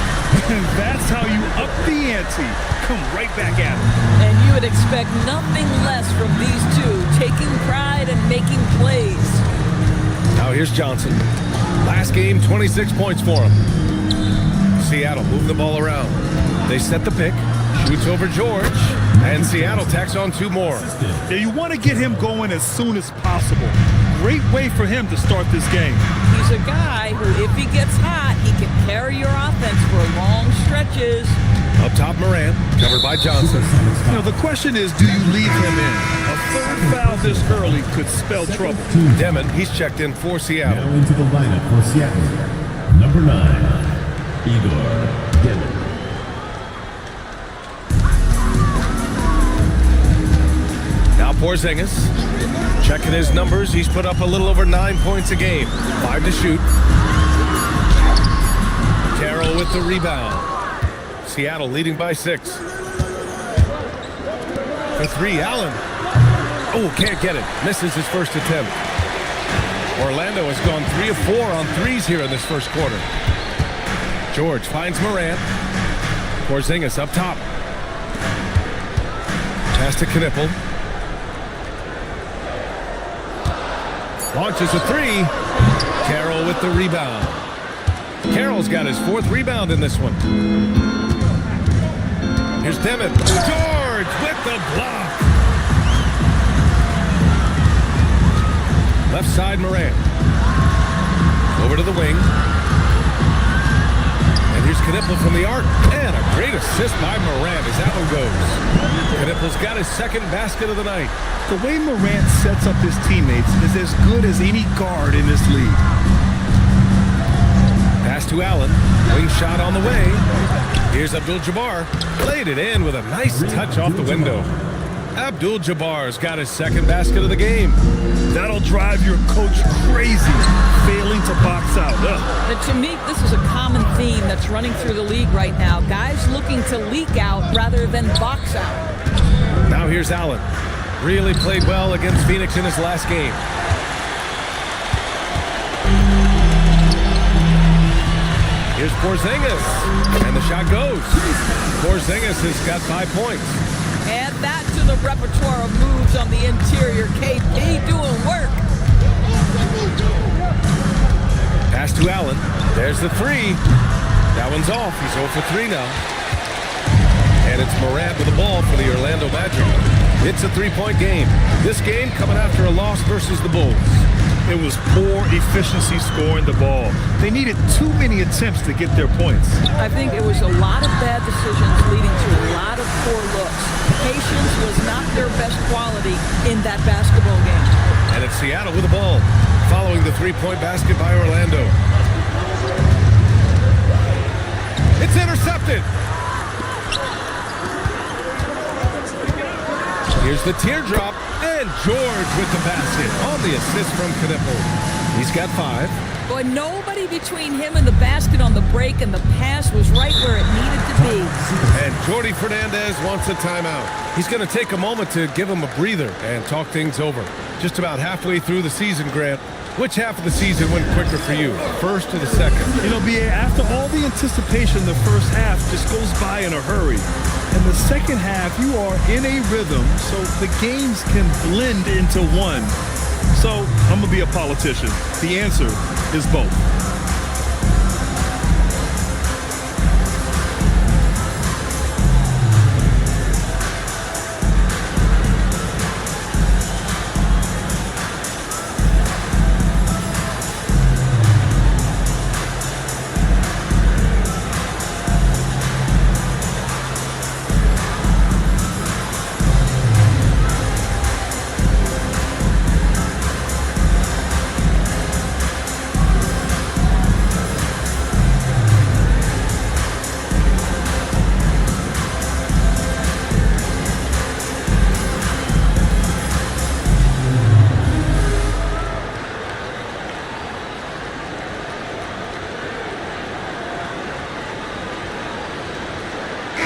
That's how you up the ante. Come right back at him. And you would expect nothing less from these two, taking pride and making plays. Now here's Johnson. Last game, 26 points for him. Seattle move the ball around. They set the pick. Shoots over George. And Seattle tacks on 2 more. Yeah, you want to get him going as soon as possible. Great way for him to start this game. He's a guy who, if he gets hot, he can carry your offense for long stretches. Up top, Morant, covered by Johnson. You know, the question is, do you leave him in? A third foul this early could spell trouble. Demon, he's checked in for Seattle. Now into the lineup for Seattle. Number 9, Igor Demon. Now Porzingis, checking his numbers. He's put up a little over 9 points a game. 5 to shoot. Carroll with the rebound. Seattle leading by 6. For 3, Allen. Oh, can't get it. Misses his first attempt. Orlando has gone 3 of 4 on threes here in this first quarter. George finds Morant. Porzingis up top. Pass to Knipple. Launches a 3. Carroll with the rebound. Carroll's got his 4th rebound in this one. Here's Demon. George with the block. Left side, Morant. Over to the wing. And here's Knipple from the arc. And a great assist by Morant as that one goes. Knipple's got his 2nd basket of the night. The way Morant sets up his teammates is as good as any guard in this league. Pass to Allen. Wing shot on the way. Here's Abdul-Jabbar. Played it in with a nice touch off the window. Abdul-Jabbar's got his 2nd basket of the game. That'll drive your coach crazy, failing to box out. But to me, this is a common theme that's running through the league right now. Guys looking to leak out rather than box out. Now here's Allen. Really played well against Phoenix in his last game. Here's Porzingis. And the shot goes. Porzingis has got 5 points. Add that to the repertoire of moves on the interior. KP doing work. Pass to Allen. There's the 3. That one's off. He's 0 for 3 now. And it's Morant with the ball for the Orlando Magic. It's a 3-point game. This game coming after a loss versus the Bulls. It was poor efficiency scoring the ball. They needed too many attempts to get their points. I think it was a lot of bad decisions leading to a lot of poor looks. Patience was not their best quality in that basketball game. And it's Seattle with the ball, following the 3-point basket by Orlando. It's intercepted. Here's the teardrop, and George with the basket on the assist from Knipple. He's got 5. Boy, nobody between him and the basket on the break, and the pass was right where it needed to be. And Jordi Fernandez wants a timeout. He's going to take a moment to give him a breather and talk things over. Just about halfway through the season, Grant. Which half of the season went quicker for you, first or the second? You know, BA, after all the anticipation, the first half just goes by in a hurry. And the second half, you are in a rhythm, so the games can blend into one. So I'm going to be a politician. The answer is both.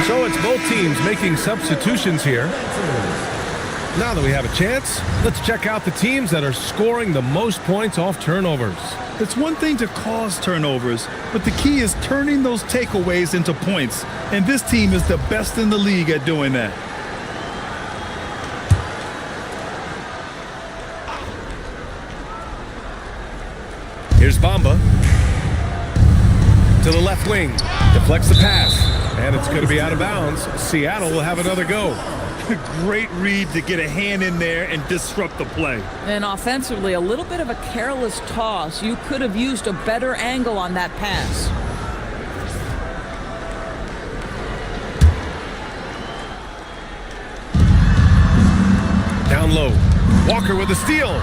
So it's both teams making substitutions here. Now that we have a chance, let's check out the teams that are scoring the most points off turnovers. It's one thing to cause turnovers, but the key is turning those takeaways into points. And this team is the best in the league at doing that. Here's Bamba. To the left wing. Deflects the pass. And it's going to be out of bounds. Seattle will have another go. Great read to get a hand in there and disrupt the play. And offensively, a little bit of a careless toss. You could have used a better angle on that pass. Down low. Walker with the steal.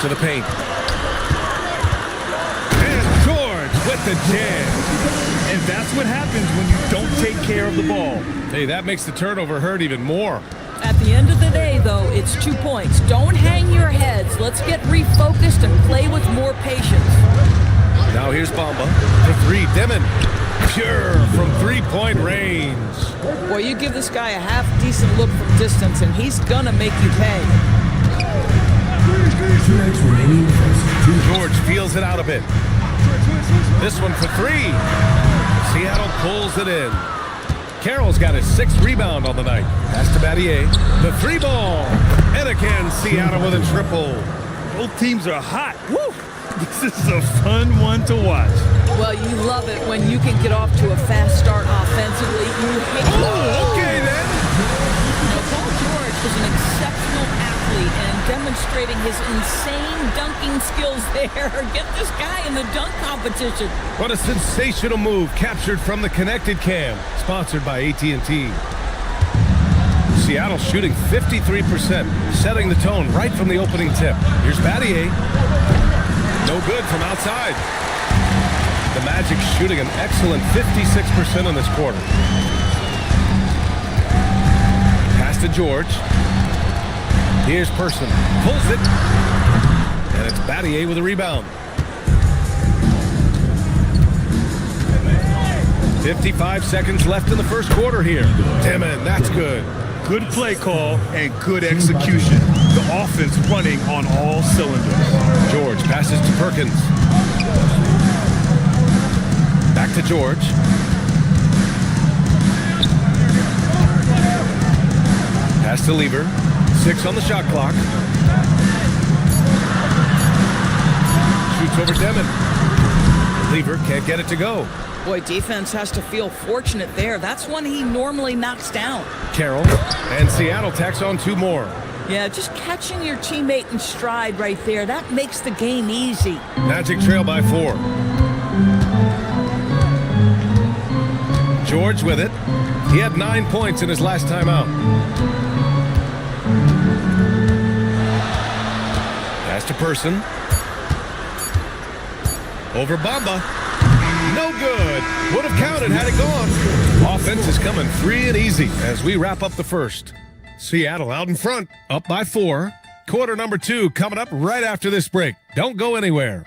To the paint. And George with the jam. And that's what happens when you don't take care of the ball. Hey, that makes the turnover hurt even more. At the end of the day, though, it's 2 points. Don't hang your heads. Let's get refocused and play with more patience. Now here's Bamba. For three, Demon. Pure from three-point range. Boy, you give this guy a half-decent look from distance, and he's gonna make you pay. George feels it out a bit. This one for three. Seattle pulls it in. Carroll's got his 6th rebound on the night. Pass to Battier. The three ball. And again, Seattle with a triple. Both teams are hot. Woo! This is a fun one to watch. Well, you love it when you can get off to a fast start offensively. You hate okay then. Now, Paul George is an exceptional athlete and demonstrating his insane dunking skills there. Get this guy in the dunk competition. What a sensational move captured from the connected cam. Sponsored by AT&T. Seattle shooting 53%, setting the tone right from the opening tip. Here's Battier. No good from outside. The Magic shooting an excellent 56% in this quarter. Pass to George. Here's Person. Pulls it. And it's Battier with a rebound. 55 seconds left in the first quarter here. Timon, that's good. Good play call and good execution. The offense running on all cylinders. George passes to Perkins. Back to George. Pass to Lever. 6 on the shot clock. Shoots over Demon. Lever can't get it to go. Boy, defense has to feel fortunate there. That's one he normally knocks down. Carroll. And Seattle tacks on 2 more. Yeah, just catching your teammate in stride right there. That makes the game easy. Magic trail by 4. George with it. He had 9 points in his last time out. Pass to Person. Over Bamba. No good. Would have counted had it gone. Offense is coming free and easy as we wrap up the first. Seattle out in front, up by 4. Quarter number 2 coming up right after this break. Don't go anywhere.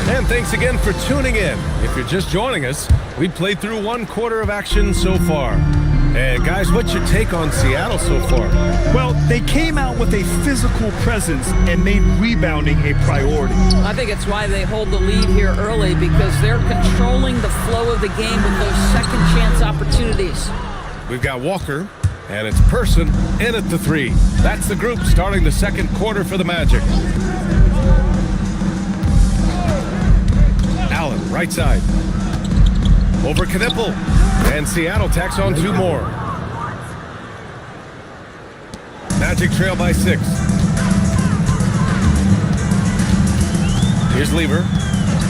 And thanks again for tuning in. If you're just joining us, we played through 1 quarter of action so far. And guys, what's your take on Seattle so far? Well, they came out with a physical presence and made rebounding a priority. I think it's why they hold the lead here early, because they're controlling the flow of the game with those second chance opportunities. We've got Walker, and it's Person in at the 3. That's the group starting the second quarter for the Magic. Allen, right side. Over Knipple. And Seattle tacks on 2 more. Magic trail by 6. Here's Lever.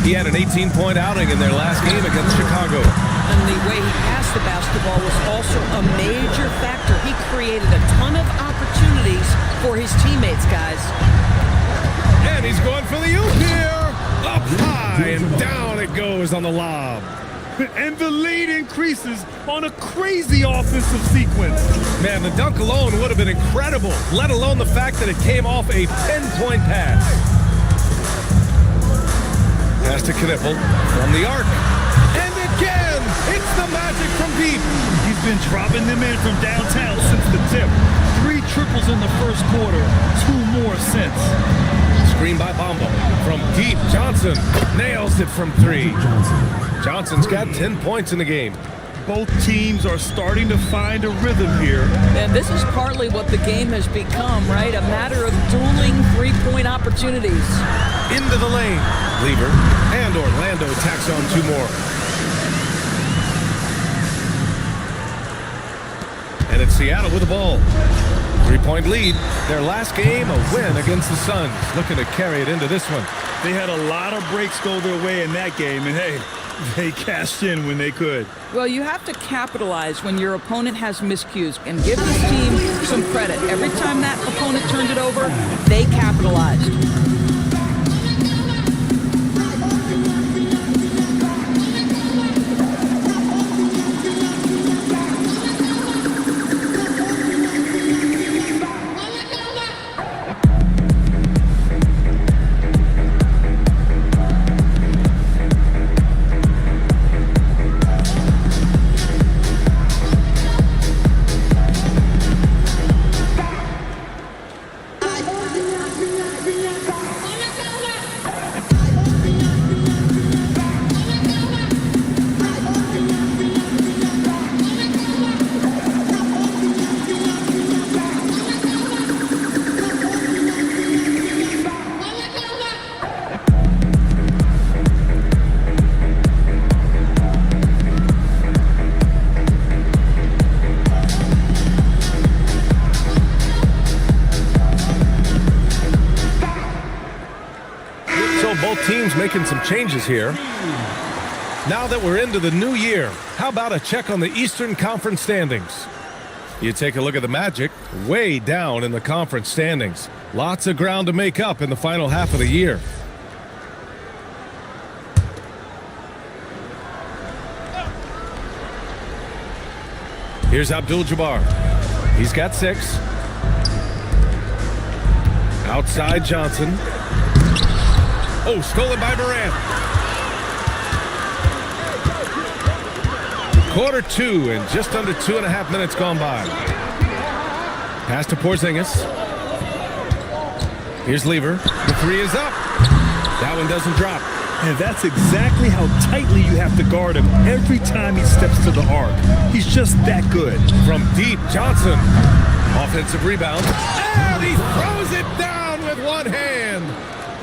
He had an 18-point outing in their last game against Chicago. And the way he passed the basketball was also a major factor. He created a ton of opportunities for his teammates, guys. And he's going for the oop here. Up high and down it goes on the lob. And the lead increases on a crazy offensive sequence. Man, the dunk alone would have been incredible, let alone the fact that it came off a pinpoint pass. Pass to Knippel from the arc. And again, it's the Magic from deep. He's been dropping them in from downtown since the tip. 3 triples in the first quarter, 2 more since. Screen by Bombo. From deep, Johnson nails it from 3. Johnson's got 10 points in the game. Both teams are starting to find a rhythm here. And this is partly what the game has become, right? A matter of dueling three-point opportunities. Into the lane. Lever and Orlando tacks on 2 more. And it's Seattle with the ball. 3-point lead. Their last game, a win against the Suns. Looking to carry it into this one. They had a lot of breaks go their way in that game, and hey, they cashed in when they could. Well, you have to capitalize when your opponent has miscues and give this team some credit. Every time that opponent turned it over, they capitalized. Both teams making some changes here. Now that we're into the new year, how about a check on the Eastern Conference standings? You take a look at the Magic, way down in the conference standings. Lots of ground to make up in the final half of the year. Here's Abdul-Jabbar. He's got 6. Outside Johnson. Oh, stolen by Morant. Quarter 2 and just under 2.5 minutes gone by. Pass to Porzingis. Here's Lever. The 3 is up. That one doesn't drop. And that's exactly how tightly you have to guard him every time he steps to the arc. He's just that good. From deep, Johnson. Offensive rebound. And he throws it down with one hand.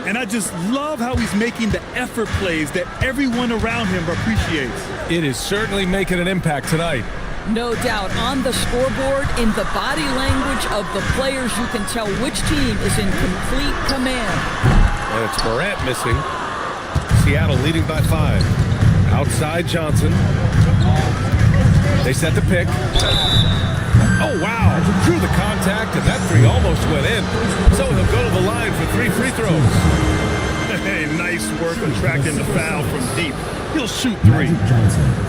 And I just love how he's making the effort plays that everyone around him appreciates. It is certainly making an impact tonight. No doubt. On the scoreboard, in the body language of the players, you can tell which team is in complete command. And it's Morant missing. Seattle leading by 5. Outside Johnson. They set the pick. Oh, wow. Drew the contact, and that 3 almost went in. So he'll go to the line for 3 free throws. Hey, nice work on tracking the foul from deep. He'll shoot 3.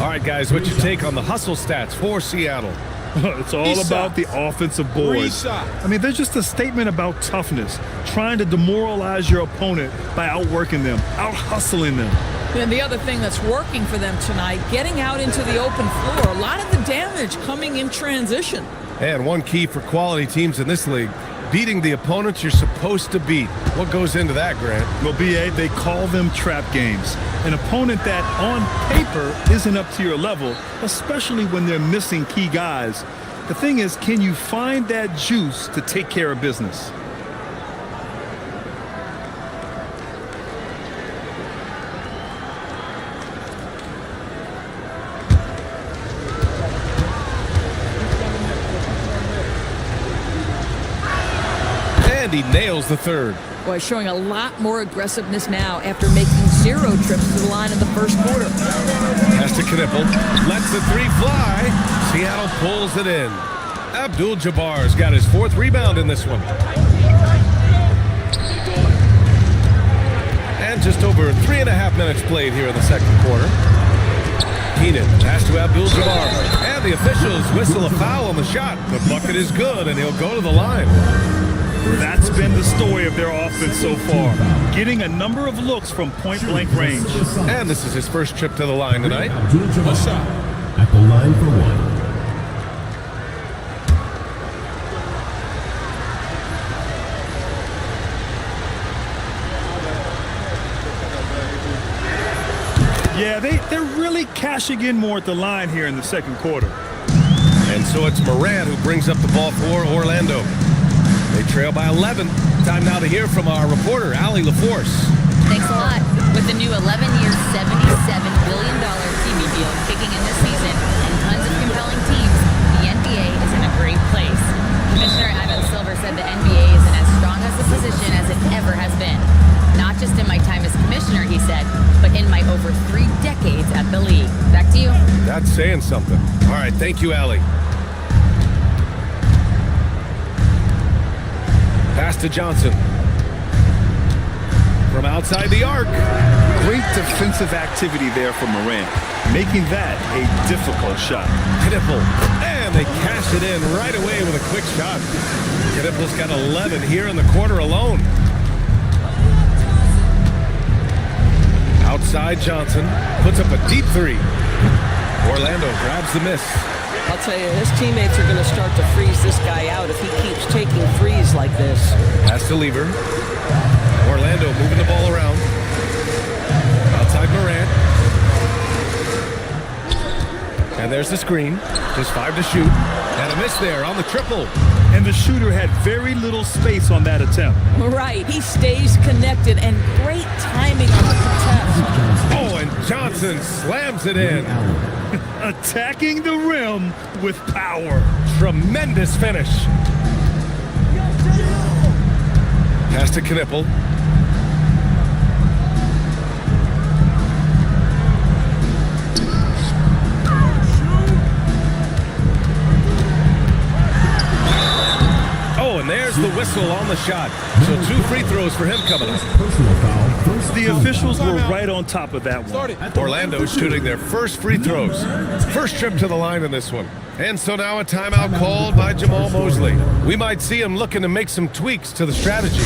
All right, guys, what's your take on the hustle stats for Seattle? It's all about the offensive boards. I mean, they're just a statement about toughness, trying to demoralize your opponent by outworking them, out-hustling them. And the other thing that's working for them tonight, getting out into the open floor. A lot of the damage coming in transition. And one key for quality teams in this league, beating the opponents you're supposed to beat. What goes into that, Grant? Well, B.A., they call them trap games. An opponent that, on paper, isn't up to your level, especially when they're missing key guys. The thing is, can you find that juice to take care of business? And he nails the 3rd. Boy, showing a lot more aggressiveness now after making 0 trips to the line in the first quarter. Pass to Knippel. Lets the 3 fly. Seattle pulls it in. Abdul-Jabbar's got his 4th rebound in this one. And just over 3.5 minutes played here in the second quarter. Keenan. Pass to LaLVsMavs. And the officials whistle a foul on the shot. The bucket is good, and he'll go to the line. That's been the story of their offense so far, getting a number of looks from point-blank range. And this is his first trip to the line tonight. A shot at the line for one. Yeah, they're really cashing in more at the line here in the second quarter. And so it's Moran who brings up the ball for Orlando. They trail by 11. Time now to hear from our reporter, LaLVsMavs. Thanks a lot. With the new 11-year, $77 billion TV deal kicking in this season and tons of compelling teams, the NBA is in a great place. Commissioner Adam Silver said the NBA is in as strong as a position as it ever has been. Not just in my time as commissioner, he said, but in my over 3 decades at the league. Back to you. That's saying something. All right, thank you, Allie. Pass to Johnson. From outside the arc. Great defensive activity there from Moran, making that a difficult shot. Knipple. And they cash it in right away with a quick shot. Knipple's got 11 here in the quarter alone. Outside Johnson puts up a deep three. Orlando grabs the miss. I'll tell you, his teammates are going to start to freeze this guy out if he keeps taking threes like this. Pass to Lever. Orlando moving the ball around. Outside Morant. And there's the screen. Just 5 to shoot. And a miss there on the triple. And the shooter had very little space on that attempt. Right, he stays connected and great timing on the contest. Oh, and Johnson slams it in. Attacking the rim with power. Tremendous finish. Pass to Knipple. Oh, and there's the whistle on the shot. So 2 free throws for him coming up. The officials were right on top of that one. Orlando shooting their first free throws. First trip to the line in this one. And so now a timeout called by Jamal Mosley. We might see him looking to make some tweaks to the strategy.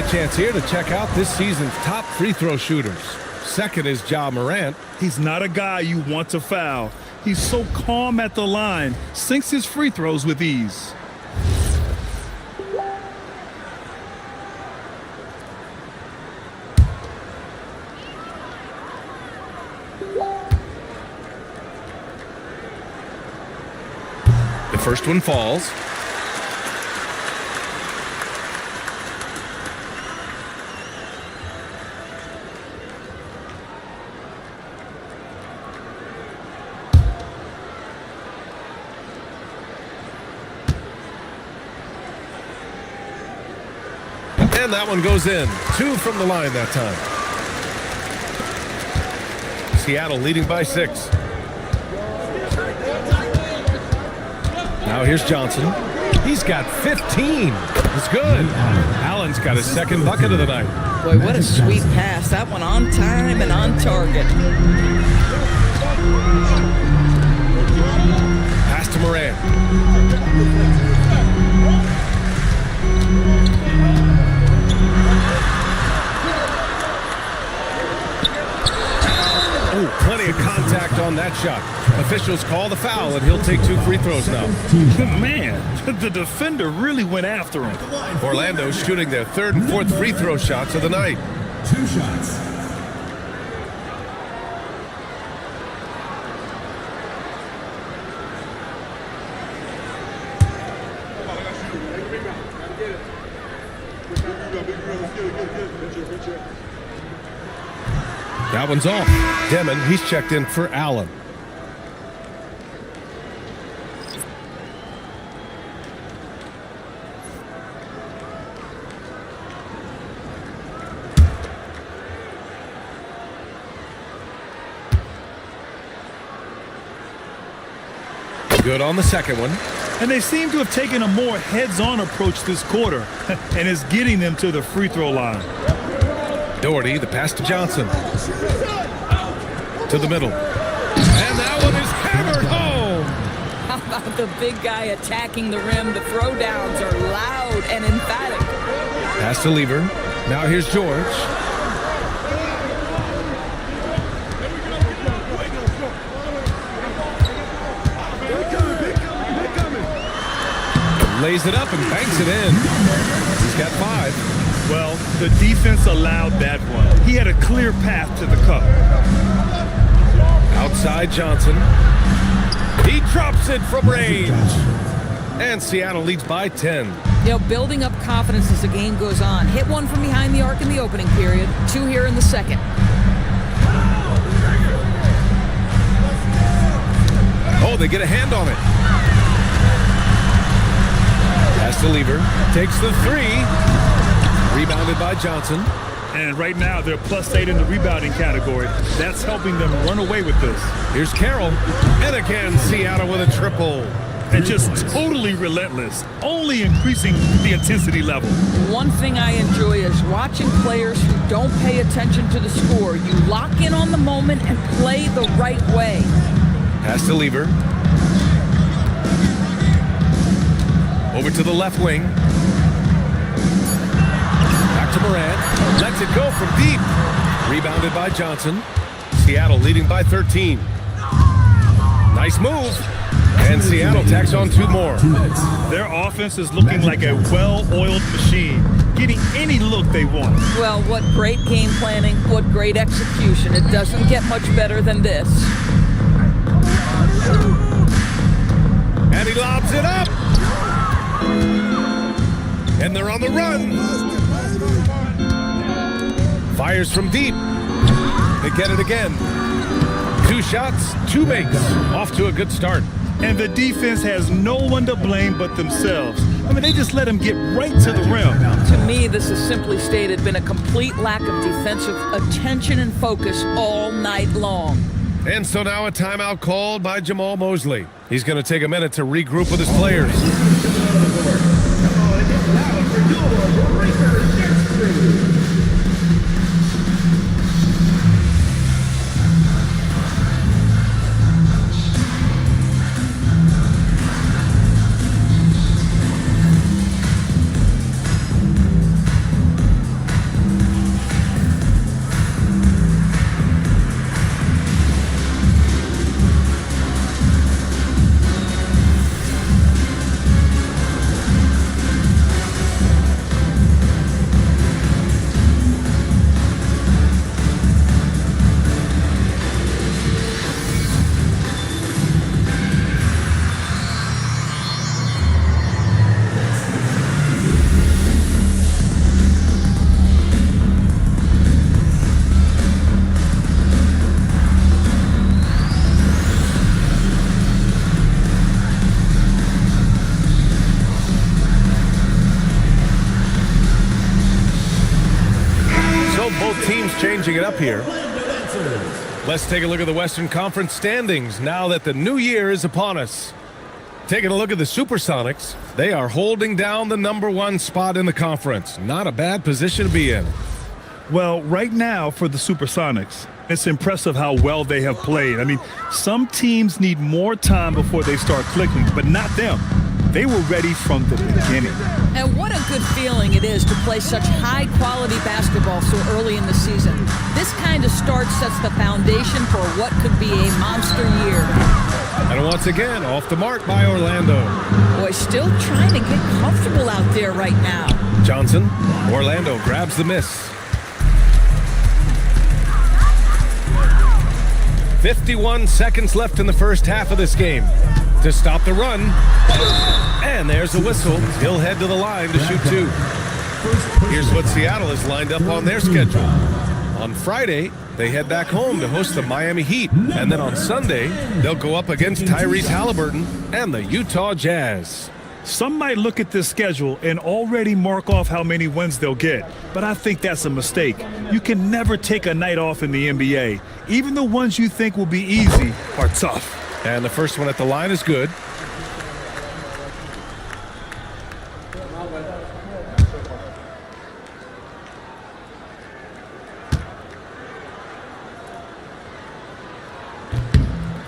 Chance here to check out this season's top free throw shooters. Second is Ja Morant. He's not a guy you want to foul. He's so calm at the line, sinks his free throws with ease. The first one falls. And that one goes in. 2 from the line that time. Seattle leading by 6. Now here's Johnson. He's got 15. It's good. Allen's got his second bucket of the night. Boy, what a sweet pass. That one on time and on target. Pass to Moran. Ooh, plenty of contact on that shot. Officials call the foul, and he'll take 2 free throws now. Man, the defender really went after him. Orlando's shooting their 3rd and 4th free throw shots of the night. 2 shots. That one's off. Demon, he's checked in for Allen. Good on the second one. And they seem to have taken a more heads-on approach this quarter, and is getting them to the free throw line. Doherty, the pass to Johnson. To the middle. And that one is hammered home. How about the big guy attacking the rim? The throwdowns are loud and emphatic. Pass to Lever. Now here's George. Lays it up and banks it in. He's got 5. Well, the defense allowed that one. He had a clear path to the cup. Outside Johnson. He drops it from range. And Seattle leads by 10. You know, building up confidence as the game goes on. Hit one from behind the arc in the opening period. 2 here in the second. Oh, they get a hand on it. Pass to Lever. Takes the 3. Rebounded by Johnson. And right now, they're +8 in the rebounding category. That's helping them run away with this. Here's Carroll. And again, Seattle with a triple. And just totally relentless, only increasing the intensity level. One thing I enjoy is watching players who don't pay attention to the score. You lock in on the moment and play the right way. Pass to Lever. Over to the left wing. Back to Morant. Lets it go from deep. Rebounded by Johnson. Seattle leading by 13. Nice move. And Seattle tacks on 2 more. Their offense is looking like a well-oiled machine, getting any look they want. Well, what great game planning, what great execution. It doesn't get much better than this. And he lobs it up. And they're on the run. Fires from deep. They get it again. 2 shots, 2 makes. Off to a good start. And the defense has no one to blame but themselves. I mean, they just let them get right to the rim. To me, this is simply stated been a complete lack of defensive attention and focus all night long. And so now a timeout called by Jamal Mosley. He's going to take a minute to regroup with his players. Changing it up here. Let's take a look at the Western Conference standings now that the new year is upon us. Taking a look at the Supersonics, they are holding down the #1 spot in the conference. Not a bad position to be in. Well, right now for the Supersonics, it's impressive how well they have played. I mean, some teams need more time before they start clicking, but not them. They were ready from the beginning. And what a good feeling it is to play such high-quality basketball so early in the season. This kind of start sets the foundation for what could be a monster year. And once again, off the mark by Orlando. Boy, still trying to get comfortable out there right now. Johnson, Orlando grabs the miss. 51 seconds left in the first half of this game. To stop the run. And there's the whistle. He'll head to the line to shoot 2. Here's what Seattle has lined up on their schedule. On Friday, they head back home to host the Miami Heat. And then on Sunday, they'll go up against Tyrese Halliburton and the Utah Jazz. Some might look at this schedule and already mark off how many wins they'll get, but I think that's a mistake. You can never take a night off in the NBA. Even the ones you think will be easy are tough. And the first one at the line is good.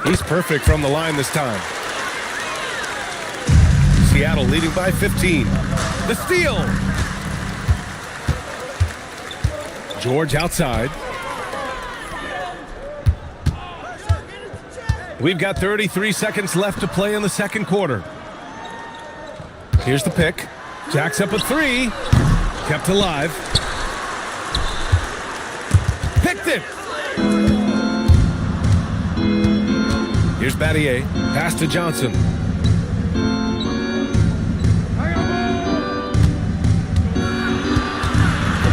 He's perfect from the line this time. Seattle leading by 15. The steal. George outside. We've got 33 seconds left to play in the second quarter. Here's the pick. Jacks up a 3. Kept alive. Picked it. Here's Battier. Pass to Johnson.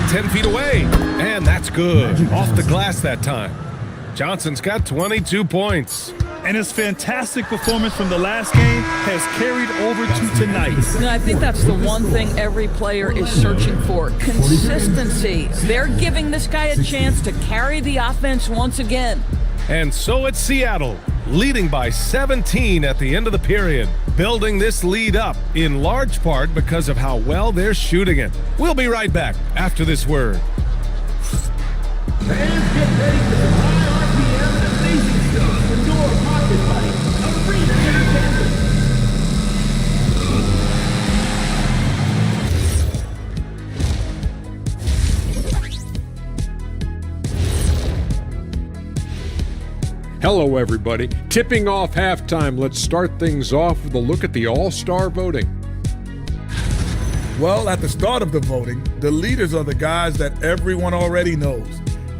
10 feet away, and that's good. Off the glass that time. Johnson's got 22 points. And his fantastic performance from the last game has carried over to tonight. And I think that's the one thing every player is searching for, consistency. They're giving this guy a chance to carry the offense once again. And so it's Seattle, leading by 17 at the end of the period, building this lead up in large part because of how well they're shooting it. We'll be right back after this word. Fans, get ready for some high RPM and amazing stuff with your Pocket Buddy, Arena Entertainment. Hello, everybody. Tipping off halftime. Let's start things off with a look at the All-Star voting. Well, at the start of the voting, the leaders are the guys that everyone already knows.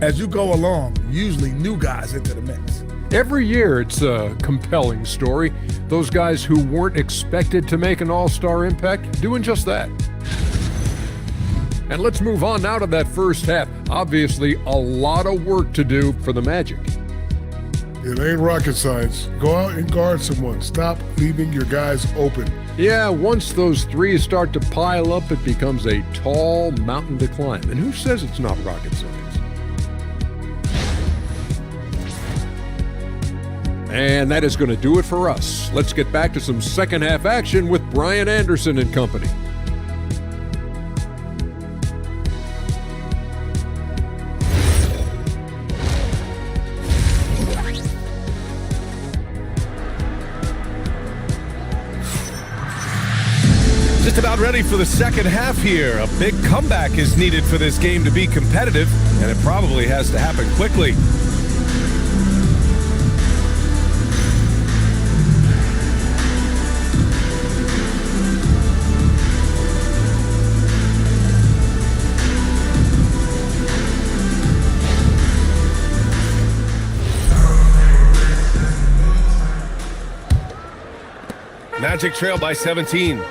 As you go along, usually new guys enter the mix. Every year, it's a compelling story. Those guys who weren't expected to make an all-star impact doing just that. And let's move on now to that first half. Obviously, a lot of work to do for the Magic. It ain't rocket science. Go out and guard someone. Stop leaving your guys open. Yeah, once those threes start to pile up, it becomes a tall mountain to climb. And who says it's not rocket science? And that is going to do it for us. Let's get back to some second half action with Brian Anderson and company. Just about ready for the second half here. A big comeback is needed for this game to be competitive, and it probably has to happen quickly. Magic trail by 17.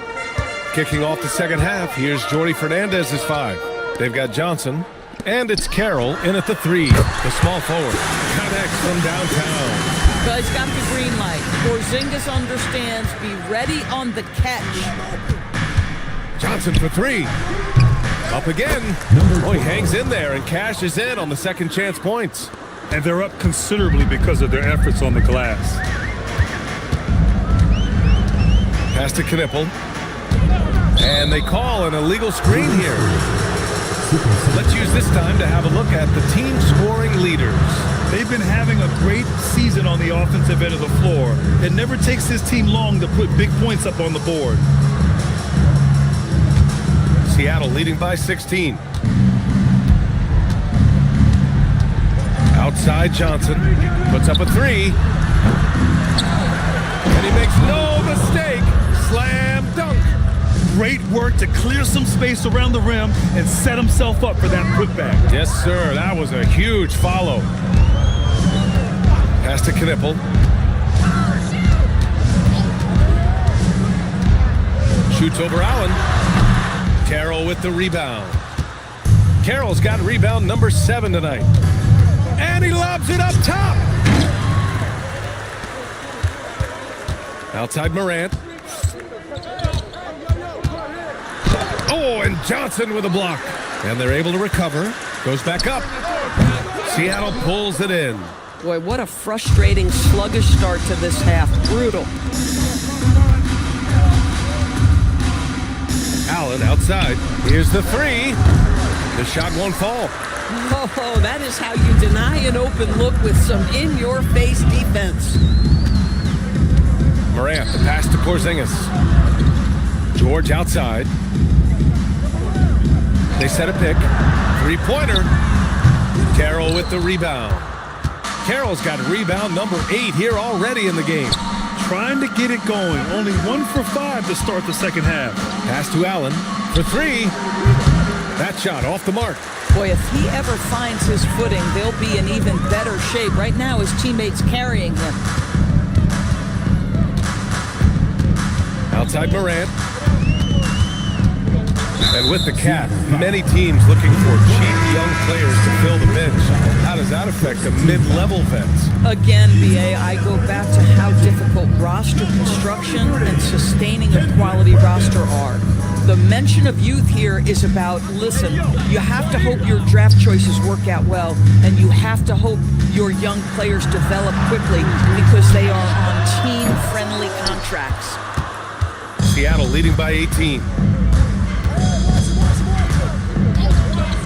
Kicking off the second half, here's Jordi Fernandez's 5. They've got Johnson, and it's Carroll in at the 3. The small forward connects from downtown. But he's got the green light. Porzingis understands. Be ready on the catch. Johnson for 3. Up again. Oh, he hangs in there and cashes in on the second chance points. And they're up considerably because of their efforts on the glass. Pass to Knipple. And they call an illegal screen here. Let's use this time to have a look at the team scoring leaders. They've been having a great season on the offensive end of the floor. It never takes this team long to put big points up on the board. Seattle leading by 16. Outside Johnson puts up a three. And he makes no mistake. Slam dunk. Great work to clear some space around the rim and set himself up for that putback. Yes, sir. That was a huge follow. Pass to Knippel. Shoots over Allen. Carroll with the rebound. Carroll's got rebound number 7 tonight. And he lobs it up top. Outside Morant. Oh, and Johnson with a block. And they're able to recover. Goes back up. Seattle pulls it in. Boy, what a frustrating, sluggish start to this half. Brutal. Allen outside. Here's the three. The shot won't fall. Oh, that is how you deny an open look with some in-your-face defense. Morant, the pass to Porzingis. George outside. They set a pick. Three-pointer. Carroll with the rebound. Carroll's got rebound number 8 here already in the game. Trying to get it going. Only 1 for 5 to start the second half. Pass to Allen for 3. That shot off the mark. Boy, if he ever finds his footing, they'll be in even better shape. Right now, his teammates carrying him. Outside Morant. And with the cap, many teams looking for cheap young players to fill the bench. How does that affect the mid-level vets? Again, BA, I go back to how difficult roster construction and sustaining a quality roster are. The mention of youth here is about, listen, you have to hope your draft choices work out well, and you have to hope your young players develop quickly because they are on team-friendly contracts. Seattle leading by 18.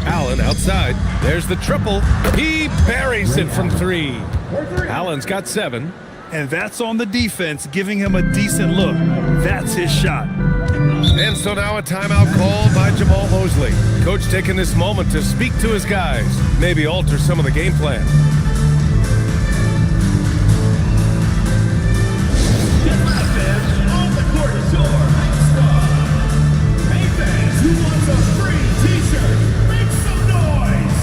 Allen outside. There's the triple. He buries it from 3. Allen's got 7. And that's on the defense, giving him a decent look. That's his shot. And so now a timeout called by Jamal Mosley. Coach taking this moment to speak to his guys, maybe alter some of the game plan. On the court is your star. Hey fans, who wants a free t-shirt? Make some noise.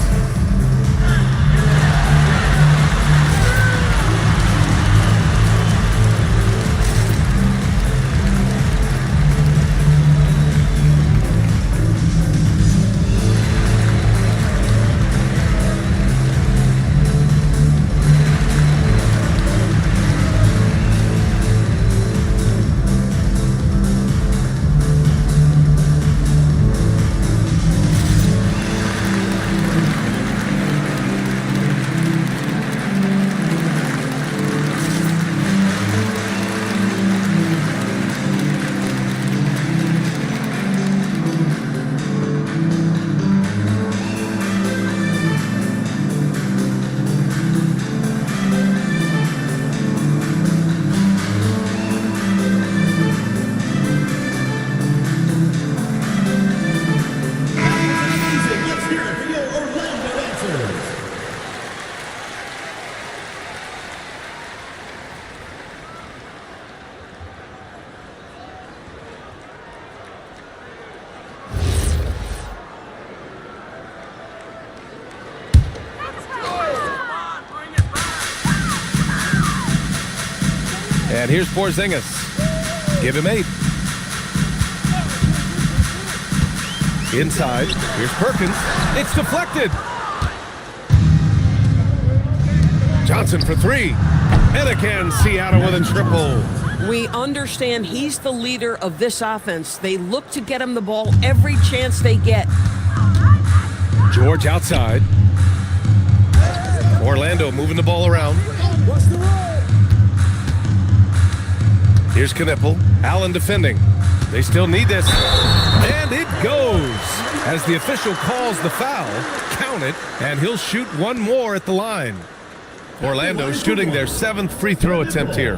And here's Porzingis. Give him 8. Inside. Here's Perkins. It's deflected. Johnson for 3. And again, Seattle with a triple. We understand he's the leader of this offense. They look to get him the ball every chance they get. George outside. Orlando moving the ball around. Here's Knippel. Allen defending. They still need this. And it goes. As the official calls the foul, count it, and he'll shoot one more at the line. Orlando shooting their 7th free throw attempt here.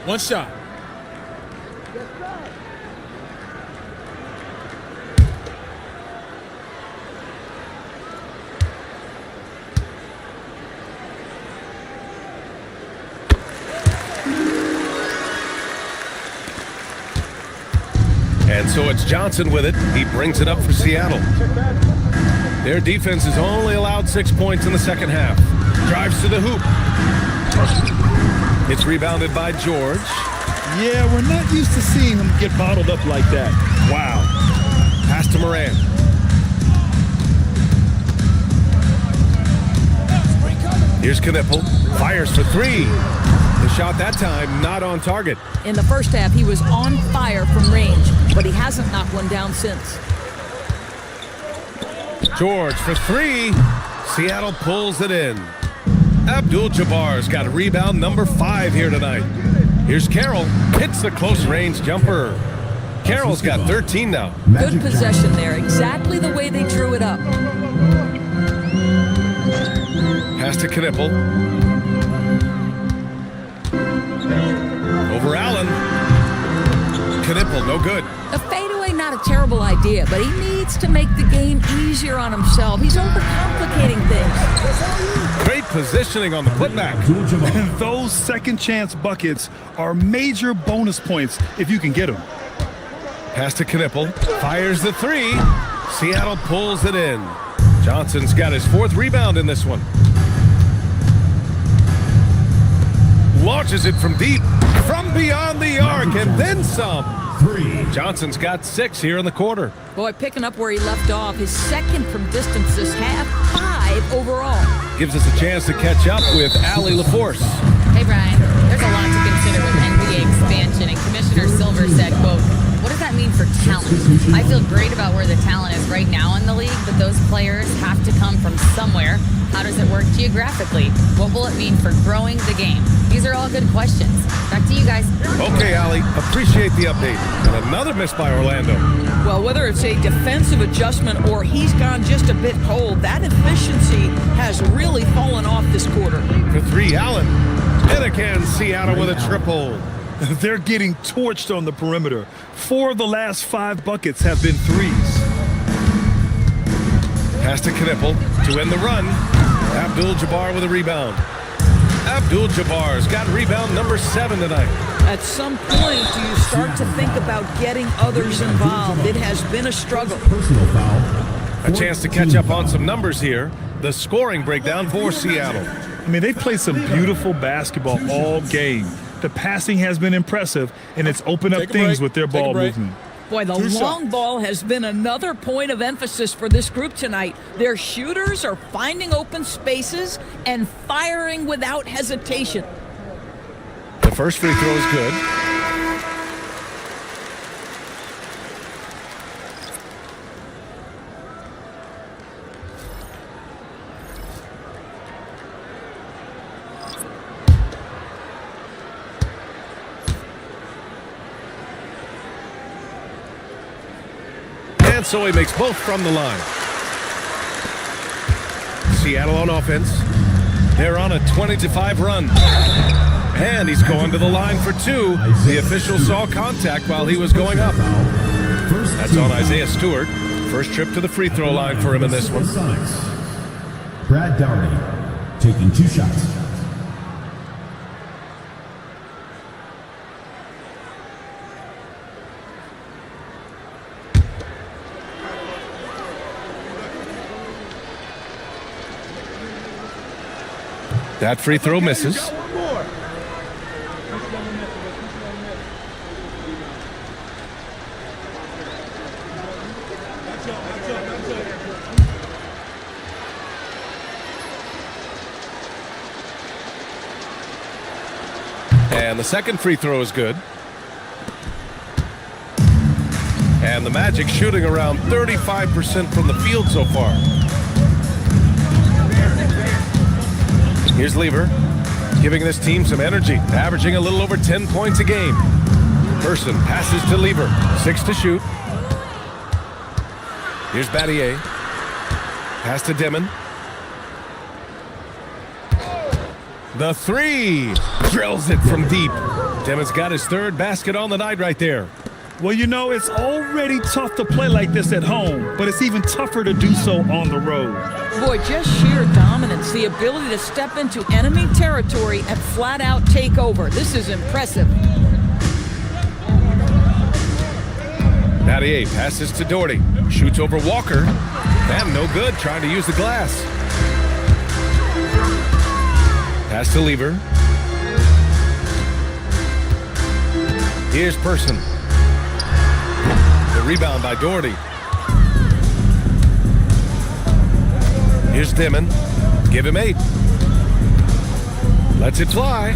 One shot. And so it's Johnson with it. He brings it up for Seattle. Their defense has only allowed 6 points in the second half. Drives to the hoop. It's rebounded by George. Yeah, we're not used to seeing him get bottled up like that. Wow. Pass to Moran. Here's Knipple. Fires for three. The shot that time not on target. In the first half, he was on fire from range, but he hasn't knocked one down since. George for three. Seattle pulls it in. Abdul-Jabbar's got rebound number 5 here tonight. Here's Carroll. Hits the close range jumper. Carroll's got 13 now. Good possession there. Exactly the way they drew it up. Pass to Knipple. Over Allen. Knipple, no good. A fadeaway, not a terrible idea, but he needs to make the game easier on himself. He's overcomplicating things. Great positioning on the putback. And those second chance buckets are major bonus points if you can get them. Pass to Knipple. Fires the three. Seattle pulls it in. Johnson's got his 4th rebound in this one. Launches it from deep. From beyond the arc and then some. Johnson's got 6 here in the quarter. Boy, picking up where he left off. His second from distance this half, 5 overall. Gives us a chance to catch up with Allie LaForce. Hey, Brian, there's a lot to consider with NBA expansion, and Commissioner Silver said, quote, what does that mean for talent? I feel great about where the talent is right now in the league, but those players have to come from somewhere. How does it work geographically? What will it mean for growing the game? These are all good questions. Back to you guys. Okay, Allie, appreciate the update. And another miss by Orlando. Well, whether it's a defensive adjustment or he's gone just a bit cold, that efficiency has really fallen off this quarter. For three, Allen. And again, Seattle with a triple. They're getting torched on the perimeter. 4 of the last 5 buckets have been threes. Pass to Knipple to end the run. Abdul-Jabbar with a rebound. Abdul-Jabbar's got rebound number 7 tonight. At some point, do you start to think about getting others involved? It has been a struggle. A chance to catch up on some numbers here. The scoring breakdown for Seattle. I mean, they've played some beautiful basketball all game. The passing has been impressive, and it's opened up things with their ball movement. Boy, the long ball has been another point of emphasis for this group tonight. Their shooters are finding open spaces and firing without hesitation. The first free throw is good. And so he makes both from the line. Seattle on offense. They're on a 20-5 run. And he's going to the line for 2. The official saw contact while he was going up. That's on Isaiah Stewart. First trip to the free throw line for him in this one. Brad Downey taking 2 shots. That free throw misses. And the second free throw is good. And the Magic shooting around 35% from the field so far. Here's Lever, giving this team some energy, averaging a little over 10 points a game. Person passes to Lever, 6 to shoot. Here's Battier. Pass to Demon. The 3. Drills it from deep. Demmon's got his third basket on the night right there. Well, you know, it's already tough to play like this at home, but it's even tougher to do so on the road. Boy, just sheer dominance, the ability to step into enemy territory and flat out take over. This is impressive. Mattier passes to Doherty. Shoots over Walker. And no good, trying to use the glass. Pass to Lever. Here's Person. The rebound by Doherty. Here's Dimon. Give him 8. Lets it fly.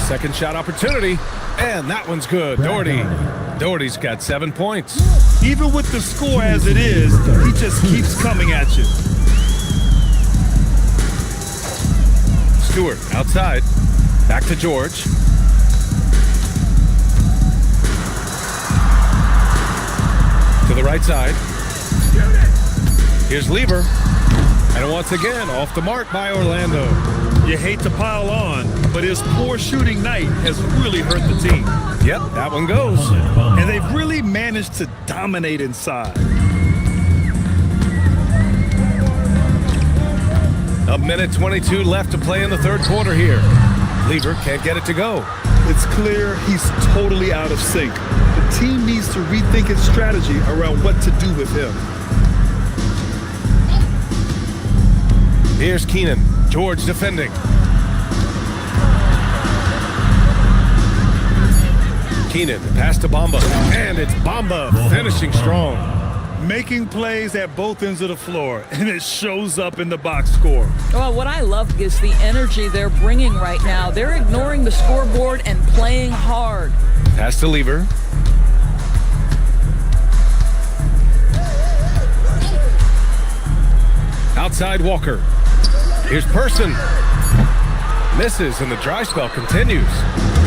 Second shot opportunity. And that one's good. Doherty's got 7 points. Even with the score as it is, he just keeps coming at you. Stewart outside. Back to George. To the right side. Here's Lever. And once again, off the mark by Orlando. You hate to pile on, but his poor shooting night has really hurt the team. Yep, that one goes. And they've really managed to dominate inside. A minute 22 left to play in the third quarter here. Lever can't get it to go. It's clear he's totally out of sync. The team needs to rethink its strategy around what to do with him. Here's Keenan. George defending. Keenan, pass to Bamba. And it's Bamba finishing strong. Making plays at both ends of the floor, and it shows up in the box score. Well, what I love is the energy they're bringing right now. They're ignoring the scoreboard and playing hard. Pass to Lever. Outside Walker. Here's Person. Misses, and the dry spell continues.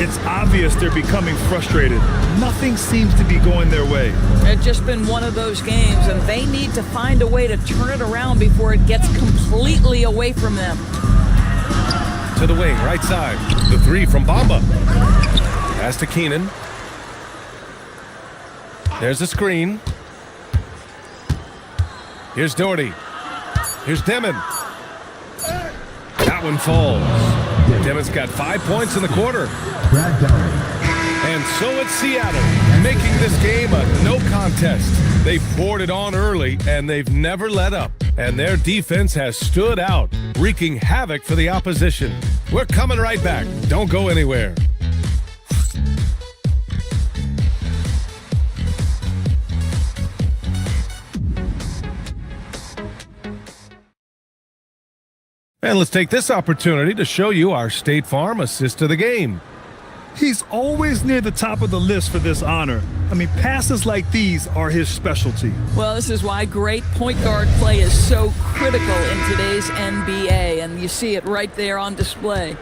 It's obvious they're becoming frustrated. Nothing seems to be going their way. It's just been one of those games, and they need to find a way to turn it around before it gets completely away from them. To the wing, right side. The 3 from Bamba. Pass to Keenan. There's the screen. Here's Doherty. Here's Demon. That one falls. Demon's got 5 points in the quarter. And so it's Seattle, making this game a no contest. They poured it on early, and they've never let up. And their defense has stood out, wreaking havoc for the opposition. We're coming right back. Don't go anywhere. And let's take this opportunity to show you our State Farm assist to the game. He's always near the top of the list for this honor. I mean, passes like these are his specialty. Well, this is why great point guard play is so critical in today's NBA, and you see it right there on display.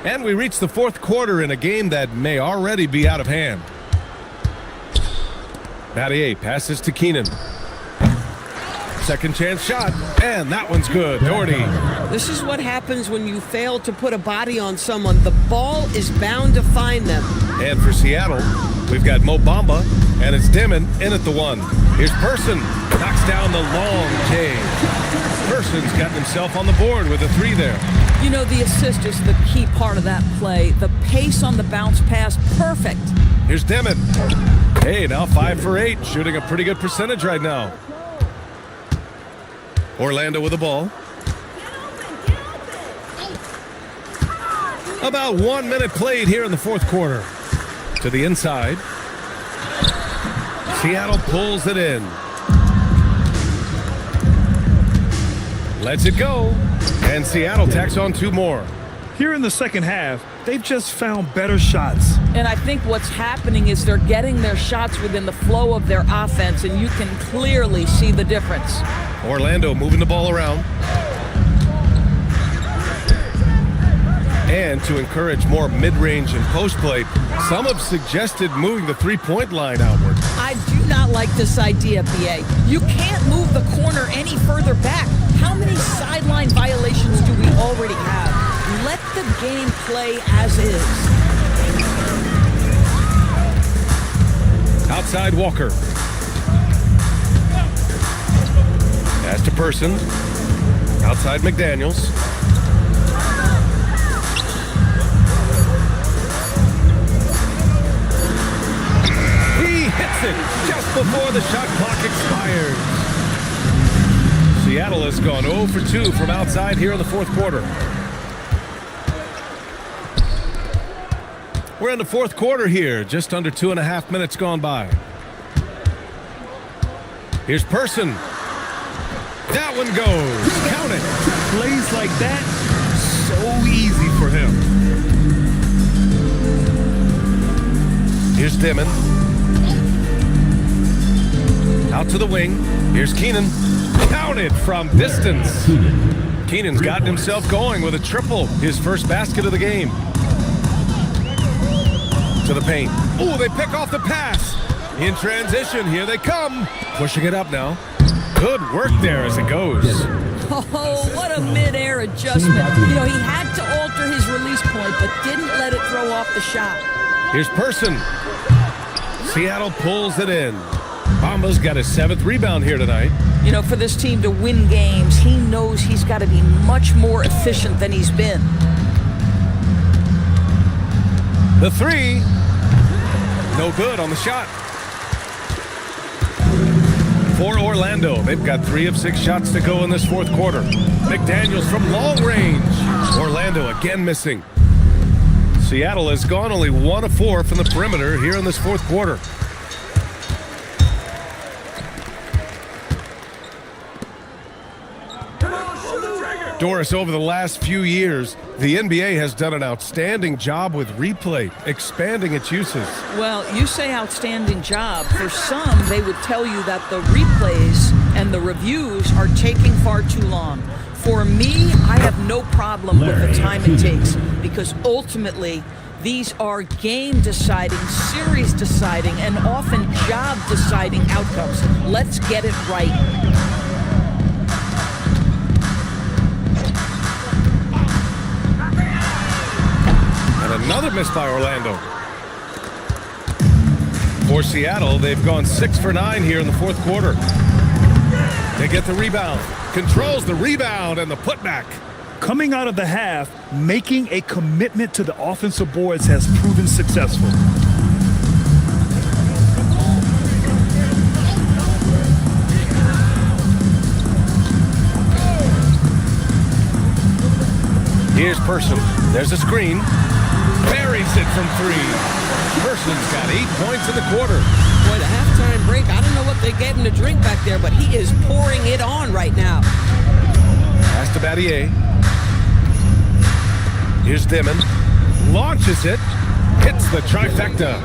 And we reach the fourth quarter in a game that may already be out of hand. Mattier passes to Keenan. Second chance shot, and that one's good. Doherty. This is what happens when you fail to put a body on someone. The ball is bound to find them. And for Seattle, we've got Mo Bamba, and it's Dimon in at the 1. Here's Person, knocks down the long J. Person's gotten himself on the board with a 3 there. You know, the assist is the key part of that play. The pace on the bounce pass, perfect. Here's Dimon. Hey, now 5 for 8, shooting a pretty good percentage right now. Orlando with the ball. About 1 minute played here in the fourth quarter. To the inside. Seattle pulls it in. Lets it go. And Seattle tacks on 2 more. Here in the second half, they've just found better shots. And I think what's happening is they're getting their shots within the flow of their offense, and you can clearly see the difference. Orlando moving the ball around. And to encourage more mid-range and post play, some have suggested moving the three-point line outward. I do not like this idea, BA. You can't move the corner any further back. How many sideline violations do we already have? let the game play as is. Outside Walker. Pass to Person. Outside McDaniels. He hits it just before the shot clock expires. Seattle has gone 0 for 2 from outside here in the fourth quarter. We're in the fourth quarter here, just under 2.5 minutes gone by. Here's Person. That one goes. Count it. Plays like that, so easy for him. Here's Dimon. Out to the wing. Here's Keenan. Counted from distance. Keenan's gotten himself going with a triple. His first basket of the game. To the paint. Oh, they pick off the pass. In transition, here they come. Pushing it up now. Good work there as it goes. Oh, what a mid-air adjustment. You know, he had to alter his release point, but didn't let it throw off the shot. Here's Person. Seattle pulls it in. Bamba's got his 7th rebound here tonight. You know, for this team to win games, he knows he's got to be much more efficient than he's been. The three. No good on the shot. For Orlando, they've got 3 of 6 shots to go in this fourth quarter. McDaniels from long range. Orlando again missing. Seattle has gone only 1 of 4 from the perimeter here in this fourth quarter. Doris, over the last few years, the NBA has done an outstanding job with replay, expanding its uses. Well, you say outstanding job. For some, they would tell you that the replays and the reviews are taking far too long. For me, I have no problem with the time it takes, because ultimately, these are game-deciding, series-deciding, and often job-deciding outcomes. Let's get it right. Another miss by Orlando. For Seattle, they've gone 6 for 9 here in the fourth quarter. They get the rebound. Controls the rebound and the putback. Coming out of the half, making a commitment to the offensive boards has proven successful. Here's Person. There's a screen. Buries it from 3. Person's got 8 points in the quarter. Boy, the halftime break, I don't know what they gave him to drink back there, but he is pouring it on right now. Pass to Battier. Here's Dimon. Launches it. Hits the trifecta.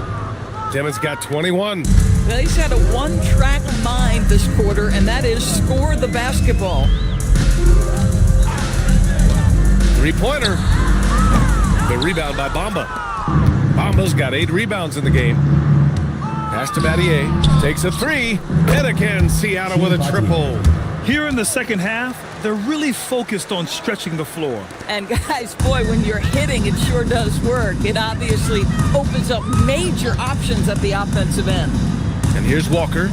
Dimon's got 21. Well, he's had a one-track mind this quarter, and that is score the basketball. 3-pointer. The rebound by Bamba. Bamba's got 8 rebounds in the game. Pass to Battier. Takes a 3. And again, Seattle with a triple. Here in the second half, they're really focused on stretching the floor. And guys, boy, when you're hitting, it sure does work. It obviously opens up major options at the offensive end. And here's Walker.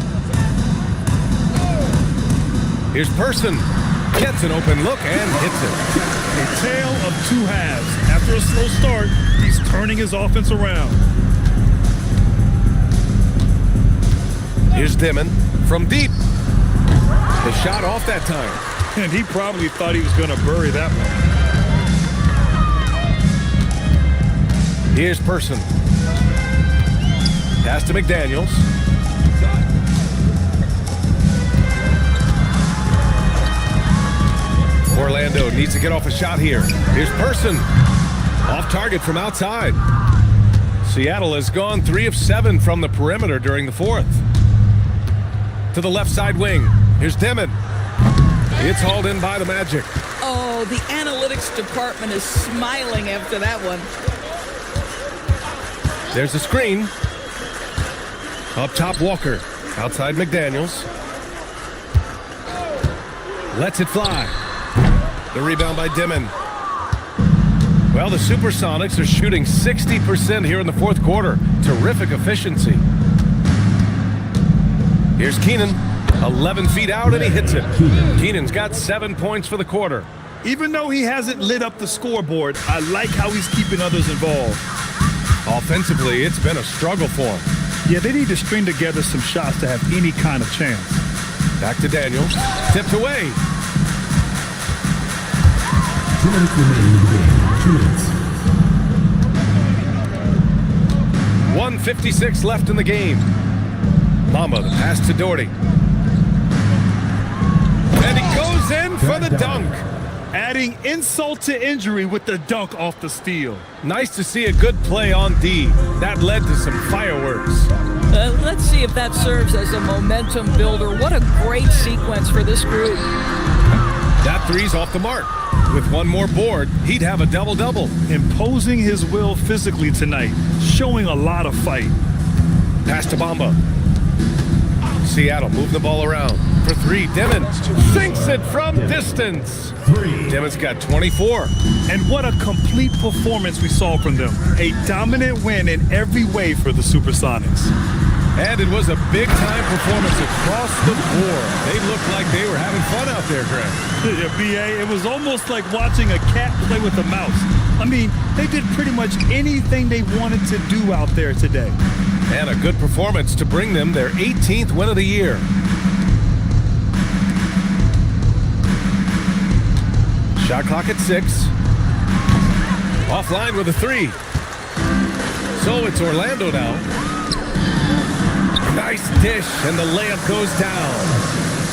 Here's Person. Gets an open look and hits it. A tale of 2 halves. After a slow start, he's turning his offense around. Here's Dimon from deep. The shot off that time. And he probably thought he was going to bury that one. Here's Person. Pass to McDaniels. Orlando needs to get off a shot here. Here's Person. Off target from outside. Seattle has gone 3 of 7 from the perimeter during the fourth. To the left side wing. Here's Dimon. It's hauled in by the Magic. Oh, the analytics department is smiling after that one. There's a screen. Up top, Walker. Outside, McDaniels. Lets it fly. The rebound by Dimon. Well, the Supersonics are shooting 60% here in the fourth quarter. Terrific efficiency. Here's Keenan, 11 feet out, and he hits it. Keenan's got 7 points for the quarter. Even though he hasn't lit up the scoreboard, I like how he's keeping others involved. Offensively, it's been a struggle for him. Yeah, they need to string together some shots to have any kind of chance. Back to Daniels. Tipped away. 2 minutes remaining in the game. 2 minutes. 1:56 left in the game. Mamba, the pass to Doherty. And he goes in for the dunk. Adding insult to injury with the dunk off the steal. Nice to see a good play on D. That led to some fireworks. Let's see if that serves as a momentum builder. What a great sequence for this group. That three's off the mark. With one more board, he'd have a double-double. Imposing his will physically tonight, showing a lot of fight. Pass to Bamba. Seattle move the ball around. For three, Dimon sinks it from distance. Dimon's got 24. And what a complete performance we saw from them. A dominant win in every way for the Supersonics. And it was a big-time performance across the board. They looked like they were having fun out there, Greg. Yeah, B.A., it was almost like watching a cat play with a mouse. I mean, they did pretty much anything they wanted to do out there today. And a good performance to bring them their 18th win of the year. Shot clock at 6. Offline with a 3. So it's Orlando now. Nice dish, and the layup goes down.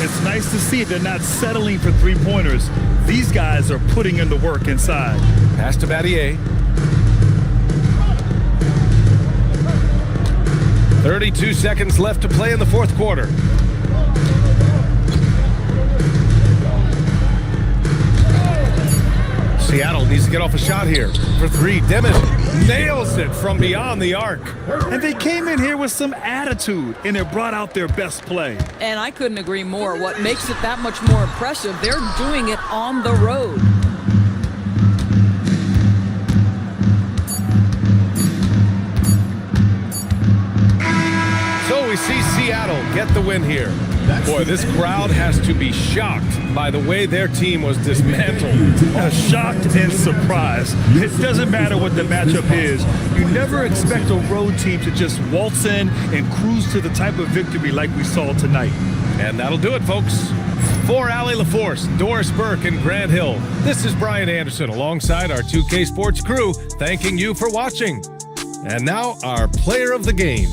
It's nice to see they're not settling for three-pointers. These guys are putting in the work inside. Pass to Battier. 32 seconds left to play in the fourth quarter. Seattle needs to get off a shot here. For three, Dimon nails it from beyond the arc. And they came in here with some attitude, and it brought out their best play. And I couldn't agree more. What makes it that much more impressive, they're doing it on the road. So we see Seattle get the win here. Boy, this crowd has to be shocked by the way their team was dismantled. Shocked and surprised. It doesn't matter what the matchup is. You never expect a road team to just waltz in and cruise to the type of victory like we saw tonight. And that'll do it, folks. For Allie LaForce, Doris Burke, and Grant Hill, this is Brian Anderson alongside our 2K Sports crew, thanking you for watching. And now our player of the game.